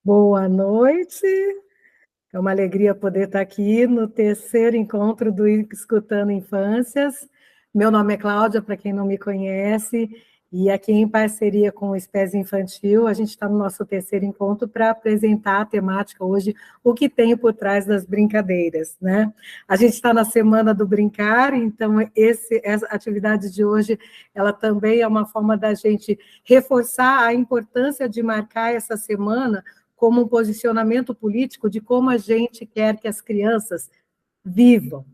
Boa noite, é uma alegria poder estar aqui no terceiro encontro do Escutando Infâncias. Meu nome é Cláudia, para quem não me conhece, e aqui em parceria com o SPES Infantil, a gente está no nosso terceiro encontro para apresentar a temática hoje, o que tem por trás das brincadeiras, né? A gente está na Semana do Brincar, então essa atividade de hoje, ela também é uma forma da gente reforçar a importância de marcar essa semana como um posicionamento político de como a gente quer que as crianças vivam,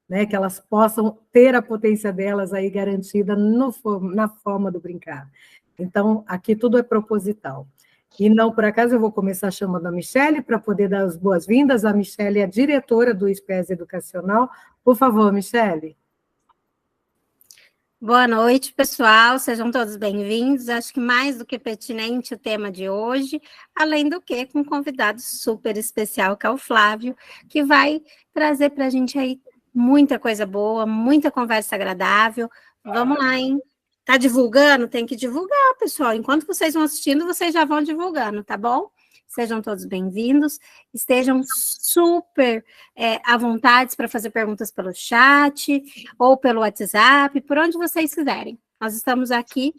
né, que elas possam ter a potência delas aí garantida na forma do brincar. Então, aqui tudo é proposital. E não por acaso eu vou começar chamando a Michele para poder dar as boas-vindas. A Michele é diretora do SPES Educacional. Por favor, Michele. Boa noite, pessoal, sejam todos bem-vindos. Acho que mais do que pertinente o tema de hoje, além do que com um convidado super especial, que é o Flávio, que vai trazer para a gente aí muita coisa boa, muita conversa agradável. Vamos lá, hein? Tá divulgando? Tem que divulgar, pessoal. Enquanto vocês vão assistindo, vocês já vão divulgando, tá bom? Sejam todos bem-vindos, estejam super à vontade para fazer perguntas pelo chat ou pelo WhatsApp, por onde vocês quiserem. Nós estamos aqui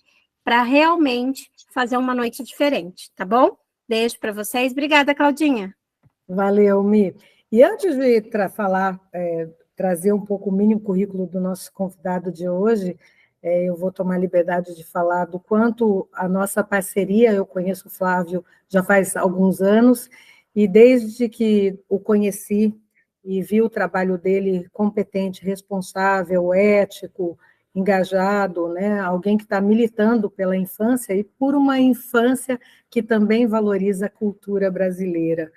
para realmente fazer uma noite diferente, tá bom? Beijo para vocês. Obrigada, Claudinha. Valeu, Mi. E antes de trazer um pouco o mínimo currículo do nosso convidado de hoje, eu vou tomar a liberdade de falar do quanto a nossa parceria, eu conheço o Flávio já faz alguns anos, e desde que o conheci e vi o trabalho dele competente, responsável, ético, engajado, né? Alguém que está militando pela infância e por uma infância que também valoriza a cultura brasileira.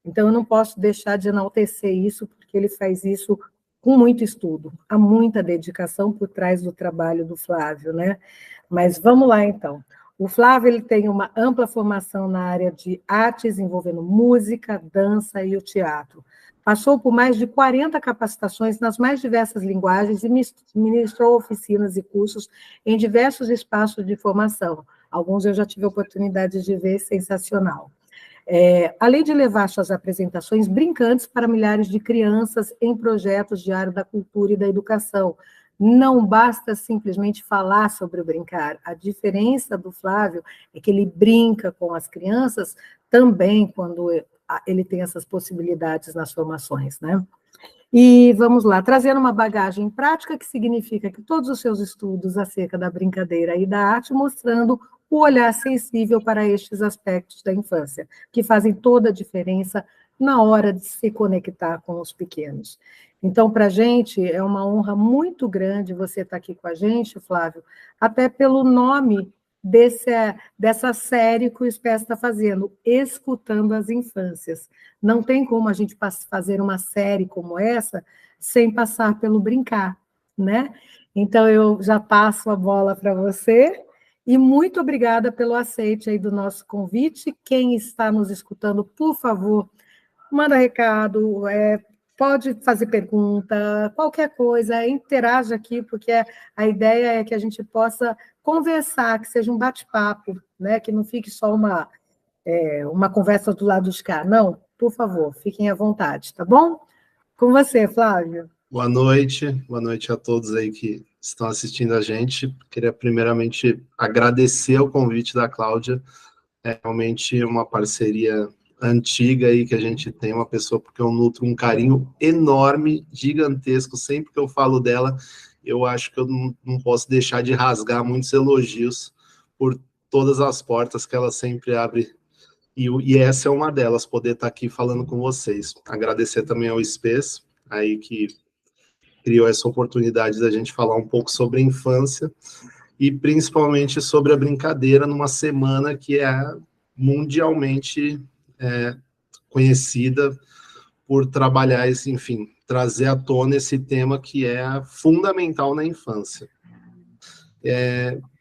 Então, eu não posso deixar de enaltecer isso, porque ele faz isso com muito estudo, há muita dedicação por trás do trabalho do Flávio, né? Mas vamos lá, então. O Flávio ele tem uma ampla formação na área de artes, envolvendo música, dança e o teatro. Passou por mais de 40 capacitações nas mais diversas linguagens e ministrou oficinas e cursos em diversos espaços de formação. Alguns eu já tive a oportunidade de ver, sensacional. Além de levar suas apresentações brincantes para milhares de crianças em projetos de área da cultura e da educação. Não basta simplesmente falar sobre o brincar. A diferença do Flávio é que ele brinca com as crianças também quando ele tem essas possibilidades nas formações, né? E vamos lá, trazendo uma bagagem prática, que significa que todos os seus estudos acerca da brincadeira e da arte, mostrando o olhar sensível para estes aspectos da infância, que fazem toda a diferença na hora de se conectar com os pequenos. Então, para a gente, é uma honra muito grande você estar aqui com a gente, Flávio, até pelo nome dessa série que o SPES está fazendo, Escutando as Infâncias. Não tem como a gente fazer uma série como essa sem passar pelo brincar, né? Então, eu já passo a bola para você, e muito obrigada pelo aceite aí do nosso convite. Quem está nos escutando, por favor, manda recado, pode fazer pergunta, qualquer coisa, interaja aqui, porque a ideia é que a gente possa conversar, que seja um bate-papo, né? Que não fique só uma conversa do lado de cá. Não, por favor, fiquem à vontade, tá bom? Com você, Flávio. Boa noite a todos aí que estão assistindo a gente. Queria primeiramente agradecer o convite da Cláudia, é realmente uma parceria antiga aí que a gente tem, uma pessoa porque eu nutro um carinho enorme, gigantesco, sempre que eu falo dela, eu acho que eu não posso deixar de rasgar muitos elogios por todas as portas que ela sempre abre, e essa é uma delas, poder estar aqui falando com vocês. Agradecer também ao SPES, aí que criou essa oportunidade da gente falar um pouco sobre a infância, e principalmente sobre a brincadeira numa semana que é mundialmente conhecida por trabalhar esse, enfim, trazer à tona esse tema que é fundamental na infância.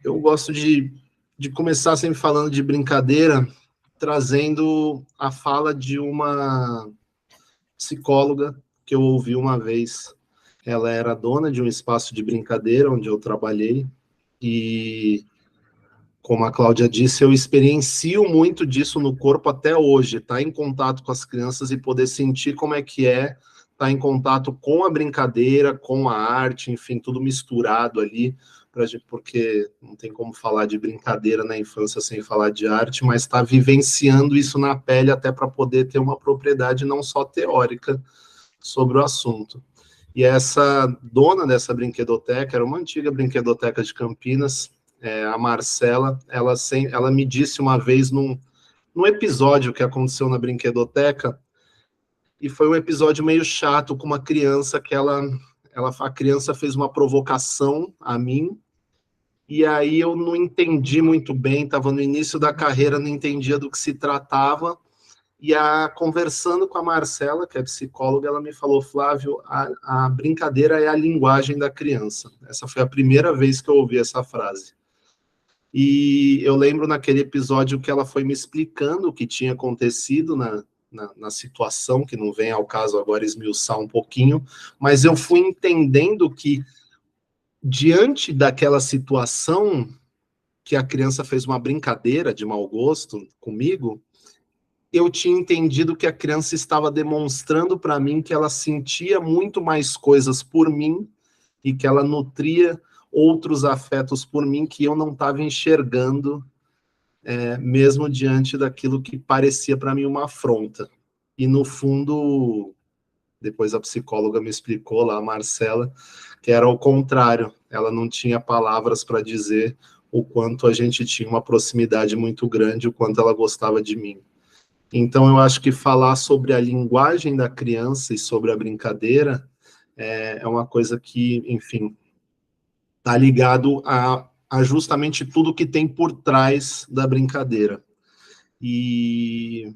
Eu gosto de começar sempre falando de brincadeira, trazendo a fala de uma psicóloga que eu ouvi uma vez. Ela era dona de um espaço de brincadeira onde eu trabalhei, e como a Cláudia disse, eu experiencio muito disso no corpo até hoje, estar em contato com as crianças e poder sentir como é que é estar em contato com a brincadeira, com a arte, enfim, tudo misturado ali, porque não tem como falar de brincadeira na infância sem falar de arte, mas estar vivenciando isso na pele até para poder ter uma propriedade não só teórica sobre o assunto. E essa dona dessa brinquedoteca, era uma antiga brinquedoteca de Campinas, a Marcela, ela me disse uma vez num episódio que aconteceu na brinquedoteca, e foi um episódio meio chato com uma criança que a criança fez uma provocação a mim, e aí eu não entendi muito bem, estava no início da carreira, não entendia do que se tratava, e conversando com a Marcela, que é psicóloga, ela me falou, Flávio, a brincadeira é a linguagem da criança. Essa foi a primeira vez que eu ouvi essa frase. E eu lembro naquele episódio que ela foi me explicando o que tinha acontecido na situação, que não vem ao caso agora esmiuçar um pouquinho, mas eu fui entendendo que, diante daquela situação, que a criança fez uma brincadeira de mau gosto comigo, eu tinha entendido que a criança estava demonstrando para mim que ela sentia muito mais coisas por mim e que ela nutria outros afetos por mim que eu não estava enxergando, mesmo diante daquilo que parecia para mim uma afronta. E, no fundo, depois a psicóloga me explicou lá, a Marcela, que era o contrário. Ela não tinha palavras para dizer o quanto a gente tinha uma proximidade muito grande, o quanto ela gostava de mim. Então, eu acho que falar sobre a linguagem da criança e sobre a brincadeira é uma coisa que, enfim, está ligado a justamente tudo que tem por trás da brincadeira. E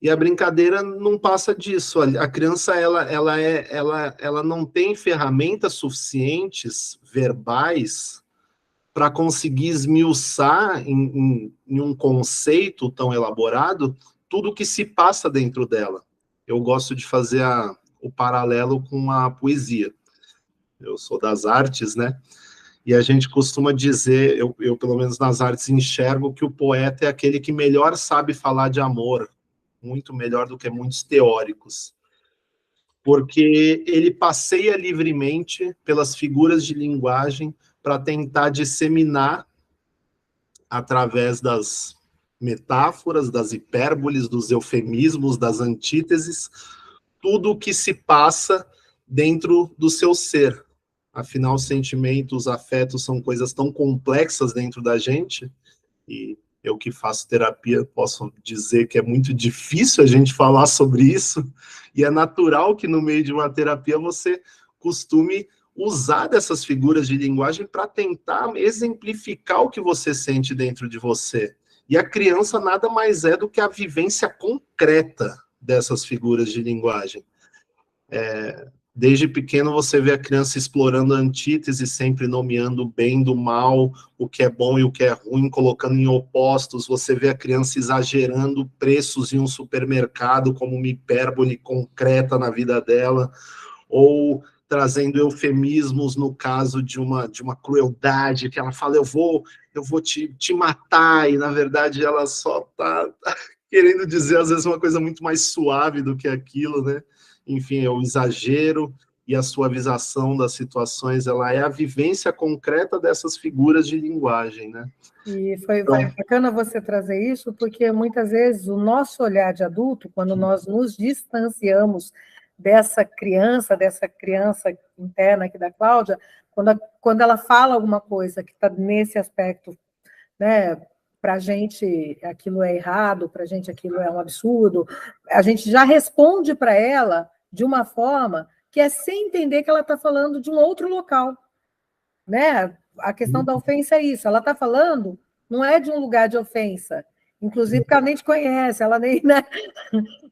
a brincadeira não passa disso. A criança ela não tem ferramentas suficientes, verbais, para conseguir esmiuçar em um conceito tão elaborado tudo que se passa dentro dela. Eu gosto de fazer o paralelo com a poesia. Eu sou das artes, né? E a gente costuma dizer, eu pelo menos nas artes enxergo que o poeta é aquele que melhor sabe falar de amor, muito melhor do que muitos teóricos, porque ele passeia livremente pelas figuras de linguagem para tentar disseminar, através das metáforas, das hipérboles, dos eufemismos, das antíteses, tudo o que se passa dentro do seu ser. Afinal, sentimentos, afetos são coisas tão complexas dentro da gente, e eu que faço terapia posso dizer que é muito difícil a gente falar sobre isso, e é natural que no meio de uma terapia você costume usar dessas figuras de linguagem para tentar exemplificar o que você sente dentro de você. E a criança nada mais é do que a vivência concreta dessas figuras de linguagem. Desde pequeno você vê a criança explorando a antítese, sempre nomeando o bem do mal, o que é bom e o que é ruim, colocando em opostos. Você vê a criança exagerando preços em um supermercado como uma hipérbole concreta na vida dela, ou trazendo eufemismos no caso de uma crueldade, que ela fala, eu vou te matar, e na verdade ela só está querendo dizer às vezes uma coisa muito mais suave do que aquilo, né? Enfim, é o exagero e a suavização das situações, ela é a vivência concreta dessas figuras de linguagem, né? E foi bacana você trazer isso, porque muitas vezes o nosso olhar de adulto, quando nós nos distanciamos dessa criança interna aqui da Cláudia, quando ela fala alguma coisa que está nesse aspecto, né, para a gente aquilo é errado, para a gente aquilo é um absurdo, a gente já responde para ela de uma forma que é sem entender que ela está falando de um outro local, né? A questão da ofensa é isso, ela está falando, não é de um lugar de ofensa, inclusive porque ela nem te conhece, ela nem, né?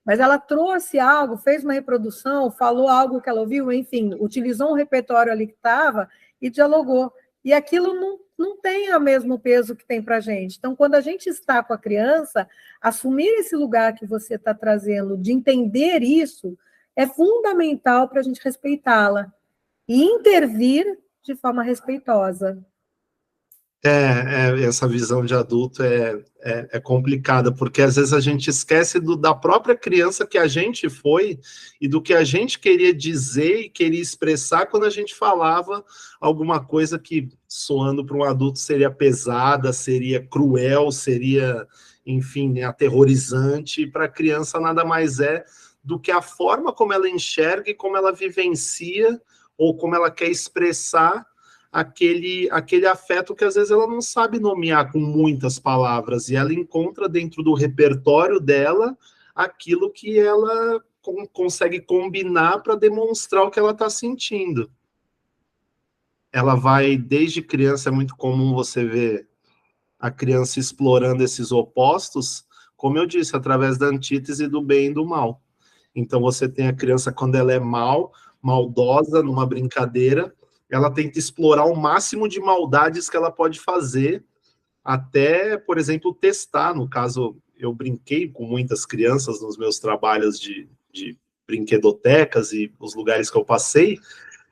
Mas ela trouxe algo, fez uma reprodução, falou algo que ela ouviu, enfim, utilizou um repertório ali que estava e dialogou. E aquilo não tem o mesmo peso que tem para a gente. Então, quando a gente está com a criança, assumir esse lugar que você está trazendo, de entender isso, é fundamental para a gente respeitá-la e intervir de forma respeitosa. Essa visão de adulto é complicada, porque às vezes a gente esquece da própria criança que a gente foi e do que a gente queria dizer e queria expressar quando a gente falava alguma coisa que, soando para um adulto, seria pesada, seria cruel, seria, enfim, aterrorizante, e para a criança nada mais é do que a forma como ela enxerga e como ela vivencia ou como ela quer expressar aquele afeto que às vezes ela não sabe nomear com muitas palavras, e ela encontra dentro do repertório dela aquilo que ela consegue combinar para demonstrar o que ela está sentindo. Ela vai, desde criança, é muito comum você ver a criança explorando esses opostos, como eu disse, através da antítese do bem e do mal. Então você tem a criança quando ela é maldosa, numa brincadeira, ela tenta explorar o máximo de maldades que ela pode fazer, até, por exemplo, testar. No caso, eu brinquei com muitas crianças nos meus trabalhos de brinquedotecas e os lugares que eu passei,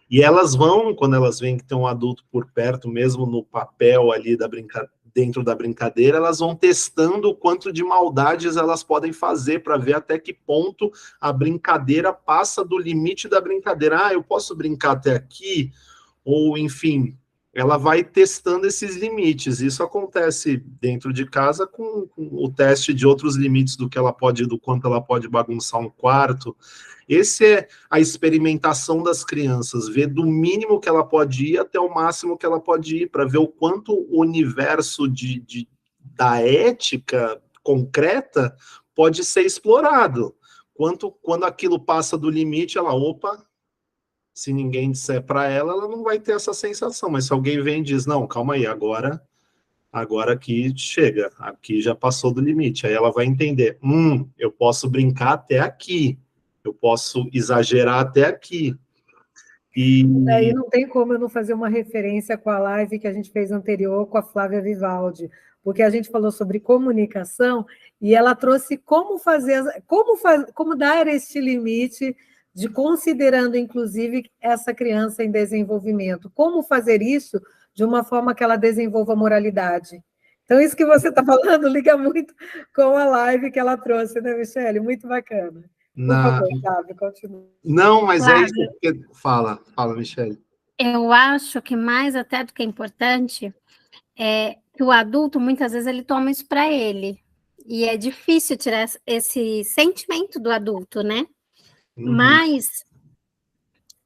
e elas vão, quando elas veem que tem um adulto por perto, mesmo no papel ali dentro da brincadeira, elas vão testando o quanto de maldades elas podem fazer para ver até que ponto a brincadeira passa do limite da brincadeira. Eu posso brincar até aqui? Ou, enfim, ela vai testando esses limites. Isso acontece dentro de casa com o teste de outros limites do quanto ela pode bagunçar um quarto. Esse é a experimentação das crianças, ver do mínimo que ela pode ir até o máximo que ela pode ir, para ver o quanto o universo da ética concreta pode ser explorado. Quando aquilo passa do limite, opa, se ninguém disser para ela, ela não vai ter essa sensação. Mas se alguém vem e diz, não, calma aí, agora aqui chega, aqui já passou do limite. Aí ela vai entender, eu posso brincar até aqui, eu posso exagerar até aqui. E aí não tem como eu não fazer uma referência com a live que a gente fez anterior com a Flávia Vivaldi, porque a gente falou sobre comunicação e ela trouxe como dar este limite de considerando, inclusive, essa criança em desenvolvimento. Como fazer isso de uma forma que ela desenvolva moralidade. Então, isso que você está falando liga muito com a live que ela trouxe, né, Michele? Muito bacana. Por favor, Flávia, continua. Não, mas Flávia, é isso que... Fala, Michele. Eu acho que mais até do que é importante é que o adulto, muitas vezes, ele toma isso para ele. E é difícil tirar esse sentimento do adulto, né? Mas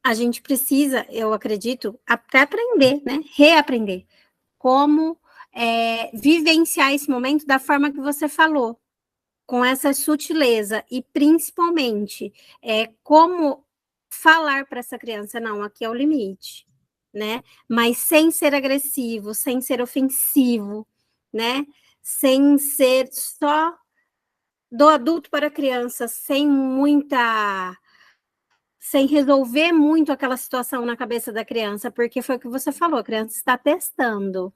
a gente precisa, eu acredito, até aprender, né? Reaprender como vivenciar esse momento da forma que você falou, com essa sutileza e principalmente como falar para essa criança, não, aqui é o limite, né? Mas sem ser agressivo, sem ser ofensivo, né? Sem ser só do adulto para a criança, sem resolver muito aquela situação na cabeça da criança, porque foi o que você falou, a criança está testando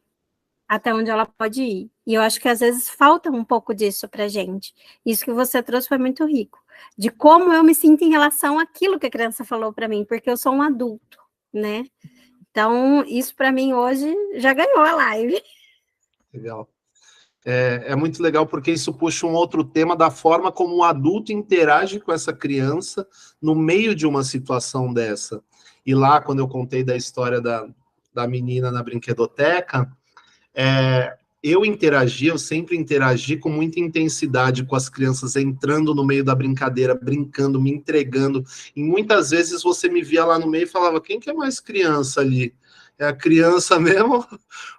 até onde ela pode ir. E eu acho que às vezes falta um pouco disso para a gente. Isso que você trouxe foi muito rico, de como eu me sinto em relação àquilo que a criança falou para mim, porque eu sou um adulto, né? Então, isso para mim hoje já ganhou a live. Legal. É muito legal porque isso puxa um outro tema da forma como o adulto interage com essa criança no meio de uma situação dessa. E lá, quando eu contei da história da menina na brinquedoteca, eu sempre interagi com muita intensidade com as crianças, entrando no meio da brincadeira, brincando, me entregando. E muitas vezes você me via lá no meio e falava, quem que é mais criança ali? É a criança mesmo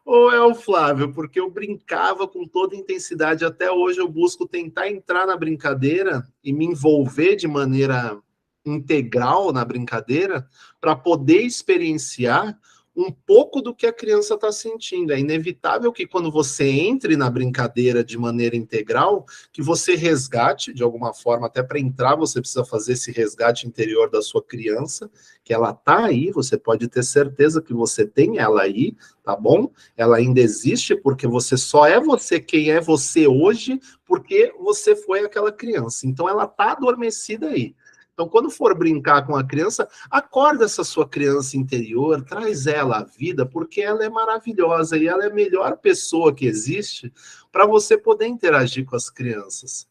ou é o Flávio? Porque eu brincava com toda intensidade. Até hoje eu busco tentar entrar na brincadeira e me envolver de maneira integral na brincadeira para poder experienciar um pouco do que a criança está sentindo. É inevitável que quando você entre na brincadeira de maneira integral, que você resgate, de alguma forma, até para entrar você precisa fazer esse resgate interior da sua criança, que ela está aí, você pode ter certeza que você tem ela aí, tá bom? Ela ainda existe porque você só é você quem é você hoje, porque você foi aquela criança. Então ela está adormecida aí. Então, quando for brincar com a criança, acorda essa sua criança interior, traz ela à vida, porque ela é maravilhosa e ela é a melhor pessoa que existe para você poder interagir com as crianças.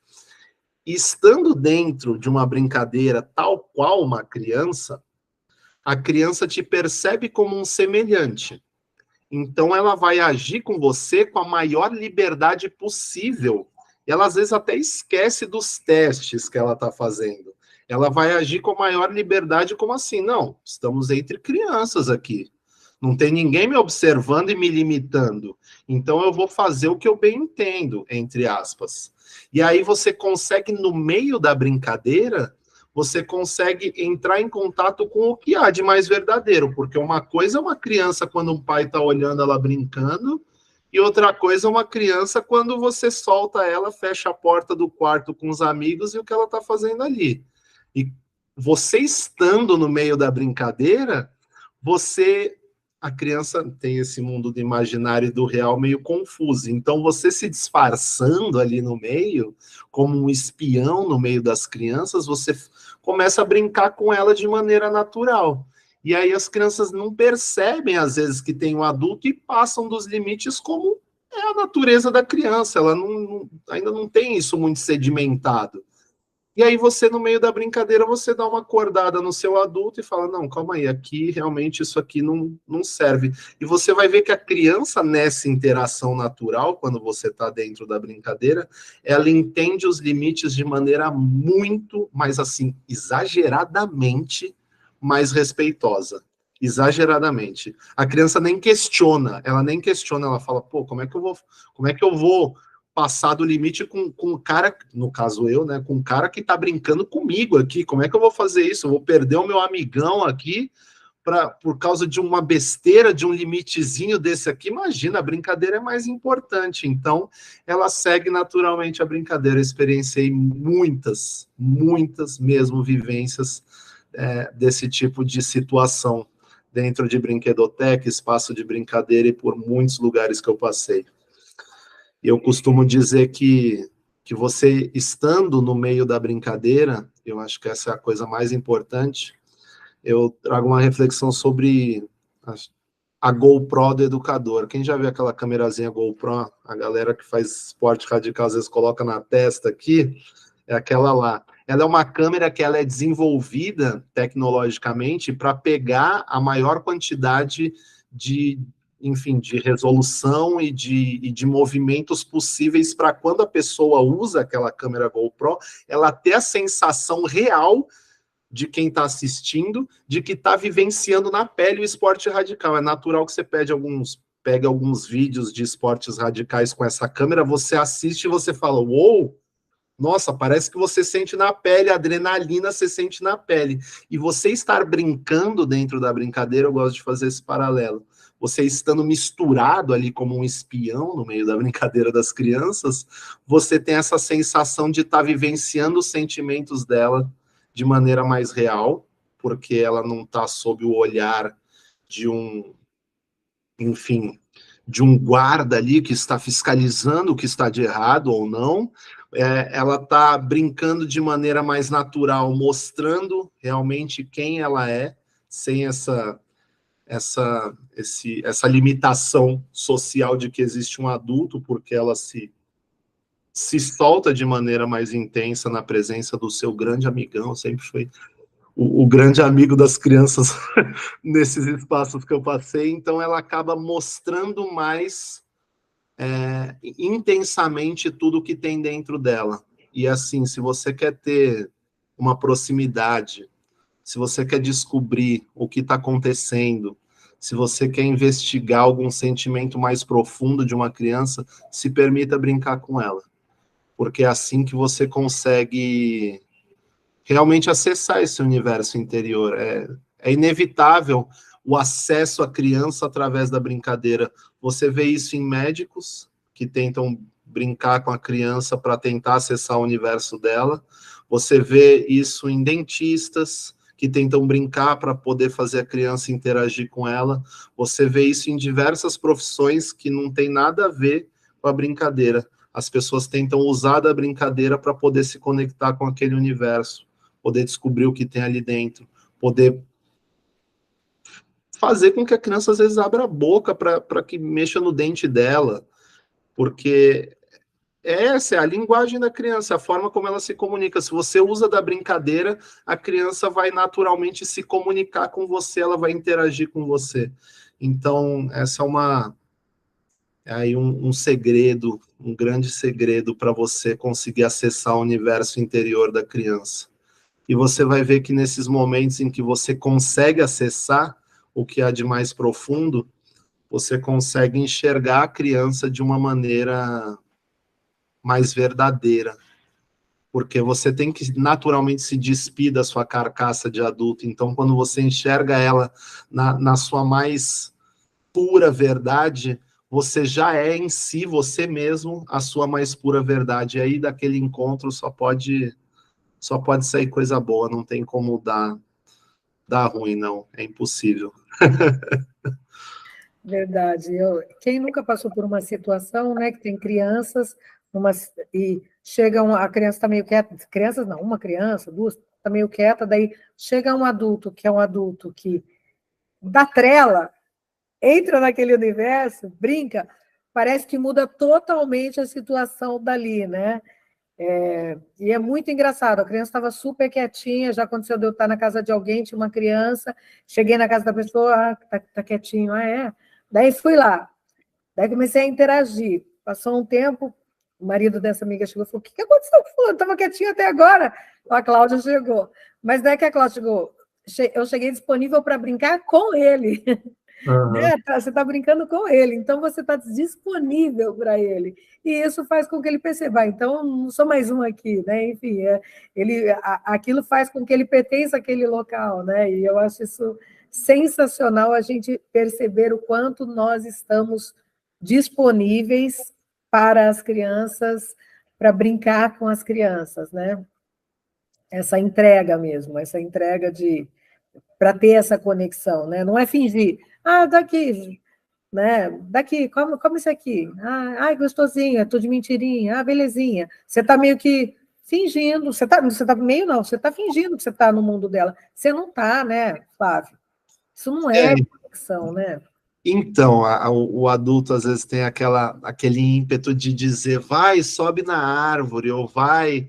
E estando dentro de uma brincadeira tal qual uma criança, a criança te percebe como um semelhante. Então, ela vai agir com você com a maior liberdade possível. Ela, às vezes, até esquece dos testes que ela está fazendo. Ela vai agir com a maior liberdade, como assim? Não, estamos entre crianças aqui. Não tem ninguém me observando e me limitando. Então, eu vou fazer o que eu bem entendo, entre aspas. E aí você consegue, no meio da brincadeira, você consegue entrar em contato com o que há de mais verdadeiro, porque uma coisa é uma criança quando um pai está olhando ela brincando, e outra coisa é uma criança quando você solta ela, fecha a porta do quarto com os amigos e o que ela está fazendo ali. E você estando no meio da brincadeira, a criança tem esse mundo do imaginário e do real meio confuso. Então, você se disfarçando ali no meio, como um espião no meio das crianças, você começa a brincar com ela de maneira natural. E aí as crianças não percebem, às vezes, que tem um adulto e passam dos limites como é a natureza da criança. Ela ainda não tem isso muito sedimentado. E aí você, no meio da brincadeira, você dá uma acordada no seu adulto e fala, não, calma aí, aqui realmente isso aqui não serve. E você vai ver que a criança, nessa interação natural, quando você está dentro da brincadeira, ela entende os limites de maneira muito, mais assim, exageradamente mais respeitosa. Exageradamente. A criança nem questiona, ela fala, pô, como é que eu vou passar do limite com o cara, no caso eu, né, com o cara que tá brincando comigo aqui, como é que eu vou fazer isso? Eu vou perder o meu amigão aqui por causa de uma besteira, de um limitezinho desse aqui? Imagina, a brincadeira é mais importante. Então, ela segue naturalmente a brincadeira. Eu experienciei muitas mesmo vivências desse tipo de situação dentro de brinquedoteca, espaço de brincadeira e por muitos lugares que eu passei. E eu costumo dizer que você, estando no meio da brincadeira, eu acho que essa é a coisa mais importante, eu trago uma reflexão sobre a GoPro do educador. Quem já viu aquela câmerazinha GoPro? A galera que faz esporte radical, às vezes coloca na testa aqui, é aquela lá. Ela é uma câmera que ela é desenvolvida tecnologicamente para pegar a maior quantidade de resolução e de movimentos possíveis para quando a pessoa usa aquela câmera GoPro, ela ter a sensação real de quem está assistindo, de que está vivenciando na pele o esporte radical. É natural que você pegue alguns vídeos de esportes radicais com essa câmera, você assiste e você fala, uou, nossa, parece que você sente na pele, a adrenalina você sente na pele. E você estar brincando dentro da brincadeira, eu gosto de fazer esse paralelo. Você estando misturado ali como um espião no meio da brincadeira das crianças, você tem essa sensação de estar vivenciando os sentimentos dela de maneira mais real, porque ela não está sob o olhar de de um guarda ali que está fiscalizando o que está de errado ou não. Ela está brincando de maneira mais natural, mostrando realmente quem ela é, sem essa limitação social de que existe um adulto, porque ela se solta de maneira mais intensa na presença do seu grande amigão. Sempre foi o grande amigo das crianças nesses espaços que eu passei. Então ela acaba mostrando mais intensamente tudo que tem dentro dela. E assim, se você quer ter uma proximidade, se você quer descobrir o que está acontecendo, se você quer investigar algum sentimento mais profundo de uma criança, se permita brincar com ela. Porque é assim que você consegue realmente acessar esse universo interior. É inevitável o acesso à criança através da brincadeira. Você vê isso em médicos que tentam brincar com a criança para tentar acessar o universo dela. Você vê isso em dentistas que tentam brincar para poder fazer a criança interagir com ela. Você vê isso em diversas profissões que não tem nada a ver com a brincadeira. As pessoas tentam usar da brincadeira para poder se conectar com aquele universo, poder descobrir o que tem ali dentro, poder fazer com que a criança, às vezes, abra a boca para que mexa no dente dela, porque essa é a linguagem da criança, a forma como ela se comunica. Se você usa da brincadeira, a criança vai naturalmente se comunicar com você, ela vai interagir com você. Então, essa é aí um segredo, um grande segredo para você conseguir acessar o universo interior da criança. E você vai ver que nesses momentos em que você consegue acessar o que há de mais profundo, você consegue enxergar a criança de uma maneira mais verdadeira, porque você tem que naturalmente se despir da sua carcaça de adulto. Então, quando você enxerga ela na sua mais pura verdade, você já é em si, você mesmo, a sua mais pura verdade. E aí, daquele encontro, só pode sair coisa boa, não tem como dar ruim, não, é impossível. Verdade. Quem nunca passou por uma situação, né, que tem crianças, e a criança está meio quieta, crianças não, uma criança, duas, está meio quieta, daí chega um adulto, que é um adulto que dá trela, entra naquele universo, brinca, parece que muda totalmente a situação dali, né? E é muito engraçado, a criança estava super quietinha, já aconteceu de eu estar na casa de alguém, tinha uma criança, cheguei na casa da pessoa, tá quietinho, é. Daí fui lá, daí comecei a interagir, passou um tempo, o marido dessa amiga chegou e falou, o que aconteceu com fulano? Estava quietinho até agora. A Cláudia chegou, mas daí que a Cláudia chegou, eu cheguei disponível para brincar com ele. Né? Você está brincando com ele, então você está disponível para ele. E isso faz com que ele perceba, então não sou mais um aqui, né? Enfim, aquilo faz com que ele pertença àquele local, né? E eu acho isso sensacional, a gente perceber o quanto nós estamos disponíveis para as crianças, para brincar com as crianças, né? Essa entrega mesmo, essa entrega para ter essa conexão, né? Não é fingir, daqui, né? Daqui, come isso aqui. Ai, gostosinho, é tudo de mentirinha. belezinha. Você está meio que fingindo, você tá meio não, você está fingindo que você está no mundo dela. Você não está, né, Flávio? Isso não é conexão, né? Então, o adulto às vezes tem aquele ímpeto de dizer, vai, sobe na árvore, ou vai,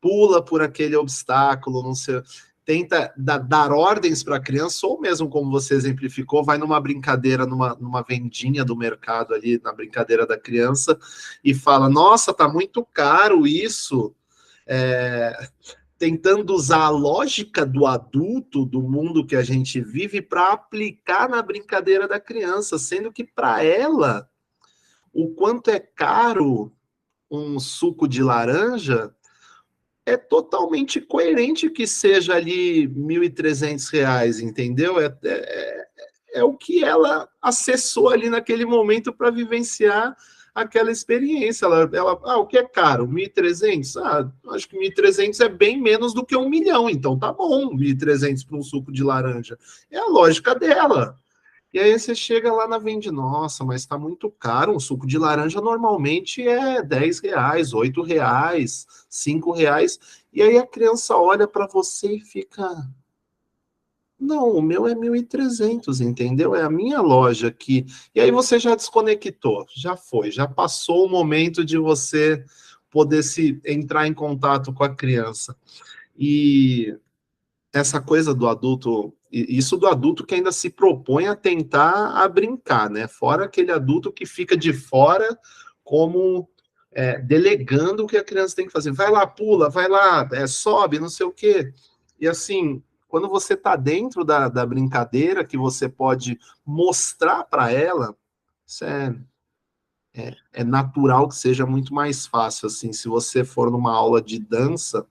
pula por aquele obstáculo, não sei, tenta dar ordens para a criança, ou mesmo como você exemplificou, vai numa brincadeira, numa vendinha do mercado ali, na brincadeira da criança, e fala, nossa, tá muito caro isso, tentando usar a lógica do adulto, do mundo que a gente vive, para aplicar na brincadeira da criança, sendo que para ela, o quanto é caro um suco de laranja, é totalmente coerente que seja ali R$ 1.300, entendeu? É o que ela acessou ali naquele momento para vivenciar aquela experiência. O que é caro? 1.300? Acho que 1.300 é bem menos do que 1 milhão, então tá bom, 1.300 para um suco de laranja. É a lógica dela. E aí você chega lá na vende, nossa, mas tá muito caro, um suco de laranja normalmente é R$ 10, R$ 8, R$ 5, e aí a criança olha para você e fica... Não, o meu é 1.300, entendeu? É a minha loja aqui. E aí você já desconectou, já foi, já passou o momento de você poder entrar em contato com a criança. E essa coisa do adulto, isso do adulto que ainda se propõe a tentar a brincar, né? Fora aquele adulto que fica de fora como delegando o que a criança tem que fazer. Vai lá, pula, vai lá, sobe, não sei o quê. E assim, quando você está dentro da brincadeira, que você pode mostrar para ela, isso é natural que seja muito mais fácil. Assim, se você for numa aula de dança,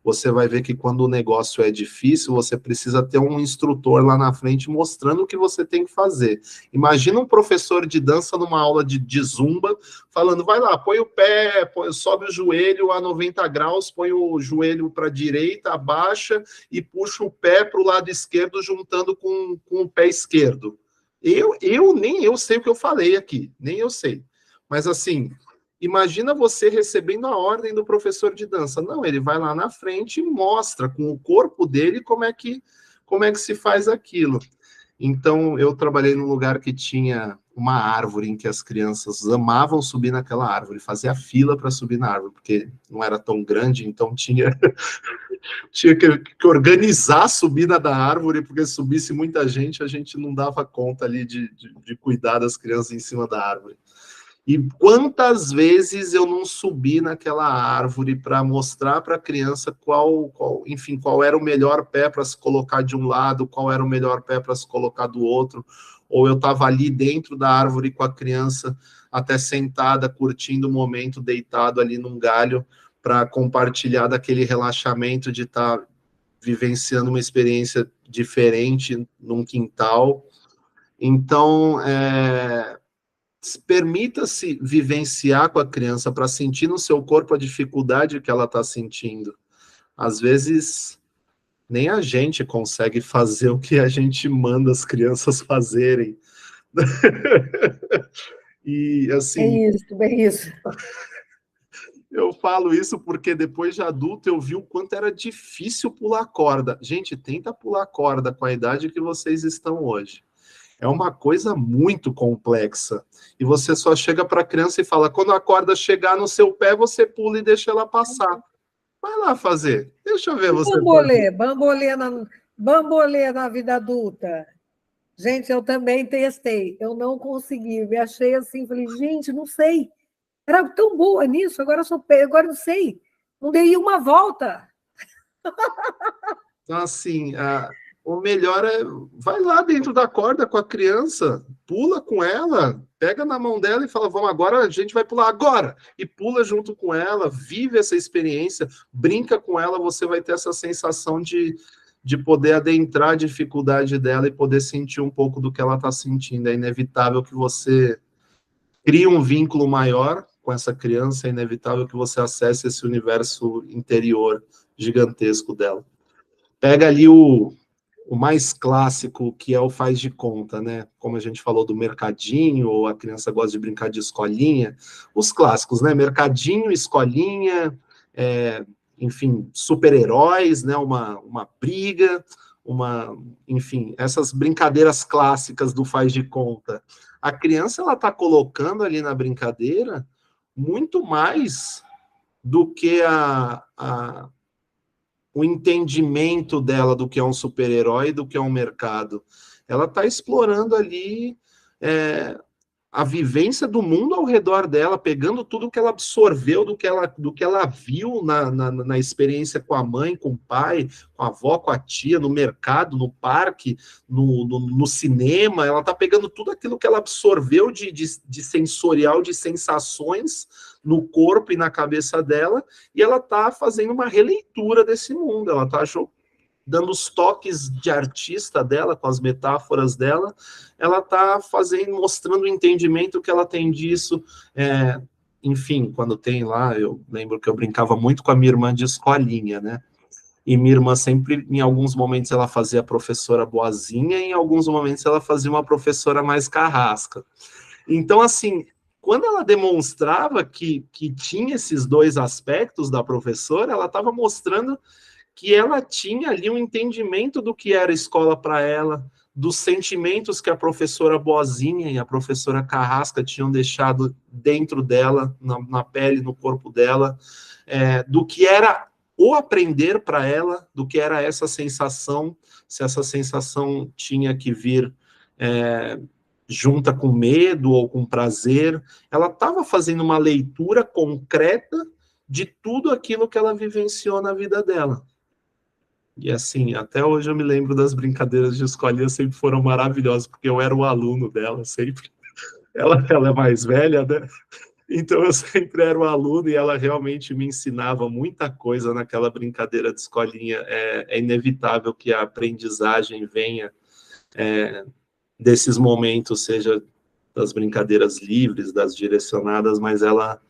você vai ver que quando o negócio é difícil, você precisa ter um instrutor lá na frente mostrando o que você tem que fazer. Imagina um professor de dança numa aula de zumba, falando, vai lá, põe o pé, sobe o joelho a 90 graus, põe o joelho para a direita, abaixa e puxa o pé para o lado esquerdo, juntando com o pé esquerdo. Nem eu sei o que eu falei aqui, nem eu sei. Mas assim, imagina você recebendo a ordem do professor de dança. Não, ele vai lá na frente e mostra com o corpo dele como é que se faz aquilo. Então, eu trabalhei num lugar que tinha uma árvore em que as crianças amavam subir naquela árvore, fazia fila para subir na árvore, porque não era tão grande, então tinha que organizar a subida da árvore, porque se subisse muita gente, a gente não dava conta ali de cuidar das crianças em cima da árvore. E quantas vezes eu não subi naquela árvore para mostrar para a criança qual era o melhor pé para se colocar de um lado, qual era o melhor pé para se colocar do outro, ou eu estava ali dentro da árvore com a criança, até sentada, curtindo o momento, deitado ali num galho, para compartilhar daquele relaxamento de estar vivenciando uma experiência diferente num quintal. Então, permita-se vivenciar com a criança para sentir no seu corpo a dificuldade que ela está sentindo. Às vezes, nem a gente consegue fazer o que a gente manda as crianças fazerem. E, assim... Bem isso. Eu falo isso porque depois de adulto eu vi o quanto era difícil pular corda. Gente, tenta pular corda com a idade que vocês estão hoje. É uma coisa muito complexa. E você só chega para a criança e fala, quando a corda chegar no seu pé, você pula e deixa ela passar. Vai lá fazer. Deixa eu ver você fazer. Bambolê na vida adulta. Gente, eu também testei. Eu não consegui. Me achei assim, falei, gente, não sei. Era tão boa nisso, agora não sei. Não dei uma volta. Então, assim, o melhor é, vai lá dentro da corda com a criança, pula com ela, pega na mão dela e fala, vamos agora, a gente vai pular agora. E pula junto com ela, vive essa experiência, brinca com ela, você vai ter essa sensação de poder adentrar a dificuldade dela e poder sentir um pouco do que ela está sentindo. É inevitável que você crie um vínculo maior com essa criança, é inevitável que você acesse esse universo interior gigantesco dela. Pega ali o mais clássico, que é o faz de conta, né? Como a gente falou do mercadinho, ou a criança gosta de brincar de escolinha, os clássicos, né? Mercadinho, escolinha, enfim, super-heróis, né? Uma briga, enfim, essas brincadeiras clássicas do faz de conta. A criança, ela está colocando ali na brincadeira muito mais do que o entendimento dela do que é um super-herói, do que é um mercado. Ela está explorando ali a vivência do mundo ao redor dela, pegando tudo que ela absorveu, do que ela viu na experiência com a mãe, com o pai, com a avó, com a tia, no mercado, no parque, no cinema. Ela está pegando tudo aquilo que ela absorveu de sensorial, de sensações no corpo e na cabeça dela, e ela está fazendo uma releitura desse mundo. Ela está dando os toques de artista dela, com as metáforas dela, ela está mostrando o entendimento que ela tem disso. Enfim, quando tem lá, eu lembro que eu brincava muito com a minha irmã de escolinha, né? E minha irmã sempre, em alguns momentos, ela fazia a professora boazinha, e em alguns momentos ela fazia uma professora mais carrasca. Então, assim, quando ela demonstrava que tinha esses dois aspectos da professora, ela estava mostrando que ela tinha ali um entendimento do que era escola para ela, dos sentimentos que a professora boazinha e a professora carrasca tinham deixado dentro dela, na pele, no corpo dela, do que era o aprender para ela, do que era essa sensação, se essa sensação tinha que vir junta com medo ou com prazer. Ela estava fazendo uma leitura concreta de tudo aquilo que ela vivenciou na vida dela. E assim, até hoje eu me lembro das brincadeiras de escolinha, sempre foram maravilhosas, porque eu era o aluno dela, sempre. Ela é mais velha, né? Então eu sempre era o aluno e ela realmente me ensinava muita coisa naquela brincadeira de escolinha. É inevitável que a aprendizagem venha desses momentos, seja das brincadeiras livres, das direcionadas, mas ela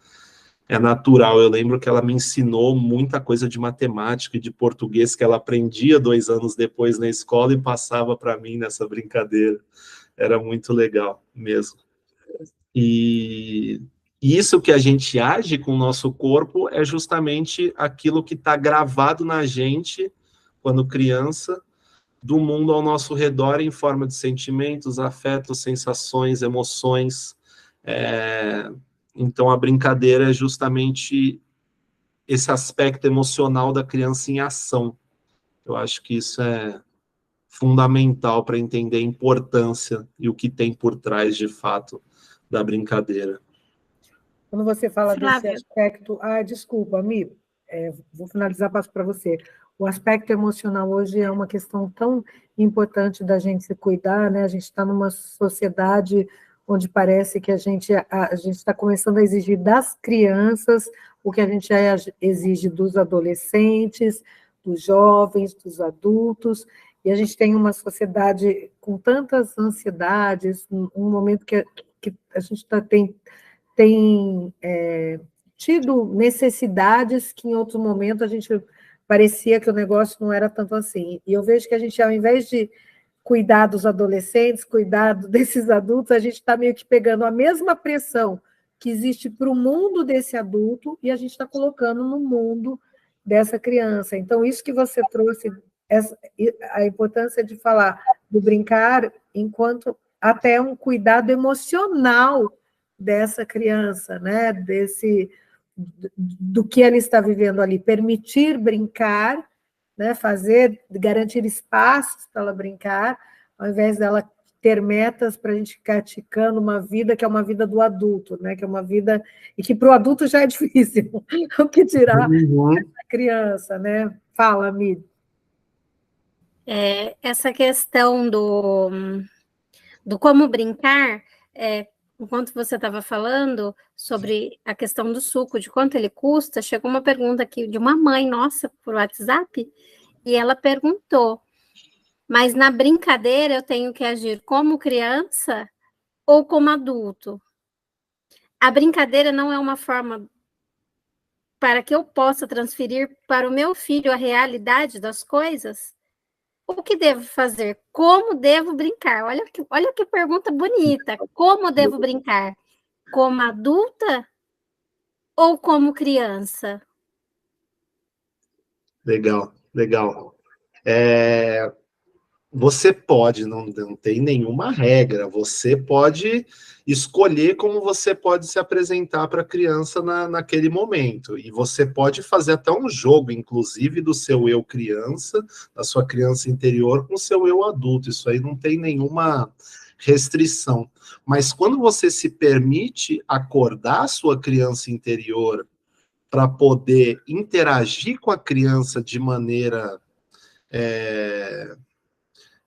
é natural. Eu lembro que ela me ensinou muita coisa de matemática e de português que ela aprendia 2 anos depois na escola e passava para mim nessa brincadeira. Era muito legal mesmo. E isso que a gente age com o nosso corpo é justamente aquilo que está gravado na gente, quando criança, do mundo ao nosso redor em forma de sentimentos, afetos, sensações, emoções. Então, a brincadeira é justamente esse aspecto emocional da criança em ação. Eu acho que isso é fundamental para entender a importância e o que tem por trás, de fato, da brincadeira. Quando você fala Flávia. desse aspecto... desculpa, amigo, vou finalizar, passo para você. O aspecto emocional hoje é uma questão tão importante da gente se cuidar, né? A gente está numa sociedade onde parece que a gente está começando a exigir das crianças o que a gente já exige dos adolescentes, dos jovens, dos adultos, e a gente tem uma sociedade com tantas ansiedades, um momento que a gente tem tido necessidades que em outro momento a gente parecia que o negócio não era tanto assim. E eu vejo que a gente, ao invés de cuidar dos adolescentes, cuidar desses adultos, a gente está meio que pegando a mesma pressão que existe para o mundo desse adulto e a gente está colocando no mundo dessa criança. Então, isso que você trouxe, a importância de falar do brincar enquanto até um cuidado emocional dessa criança, né? Do que ela está vivendo ali, permitir brincar, né? Garantir espaços para ela brincar, ao invés dela ter metas para a gente ficar ticando uma vida que é uma vida do adulto, né? Que é uma vida e que para o adulto já é difícil, o que tirar essa criança, né? Fala, Mid. Essa questão do como brincar, enquanto você estava falando sobre a questão do suco, de quanto ele custa, chegou uma pergunta aqui de uma mãe nossa por WhatsApp, e ela perguntou: mas na brincadeira eu tenho que agir como criança ou como adulto? A brincadeira não é uma forma para que eu possa transferir para o meu filho a realidade das coisas? O que devo fazer? Como devo brincar? Olha que pergunta bonita. Como devo brincar? Como adulta ou como criança? Legal, legal. Você pode, não tem nenhuma regra, você pode escolher como você pode se apresentar para a criança naquele momento, e você pode fazer até um jogo, inclusive, do seu eu criança, da sua criança interior, com o seu eu adulto, isso aí não tem nenhuma restrição. Mas quando você se permite acordar a sua criança interior para poder interagir com a criança de maneira...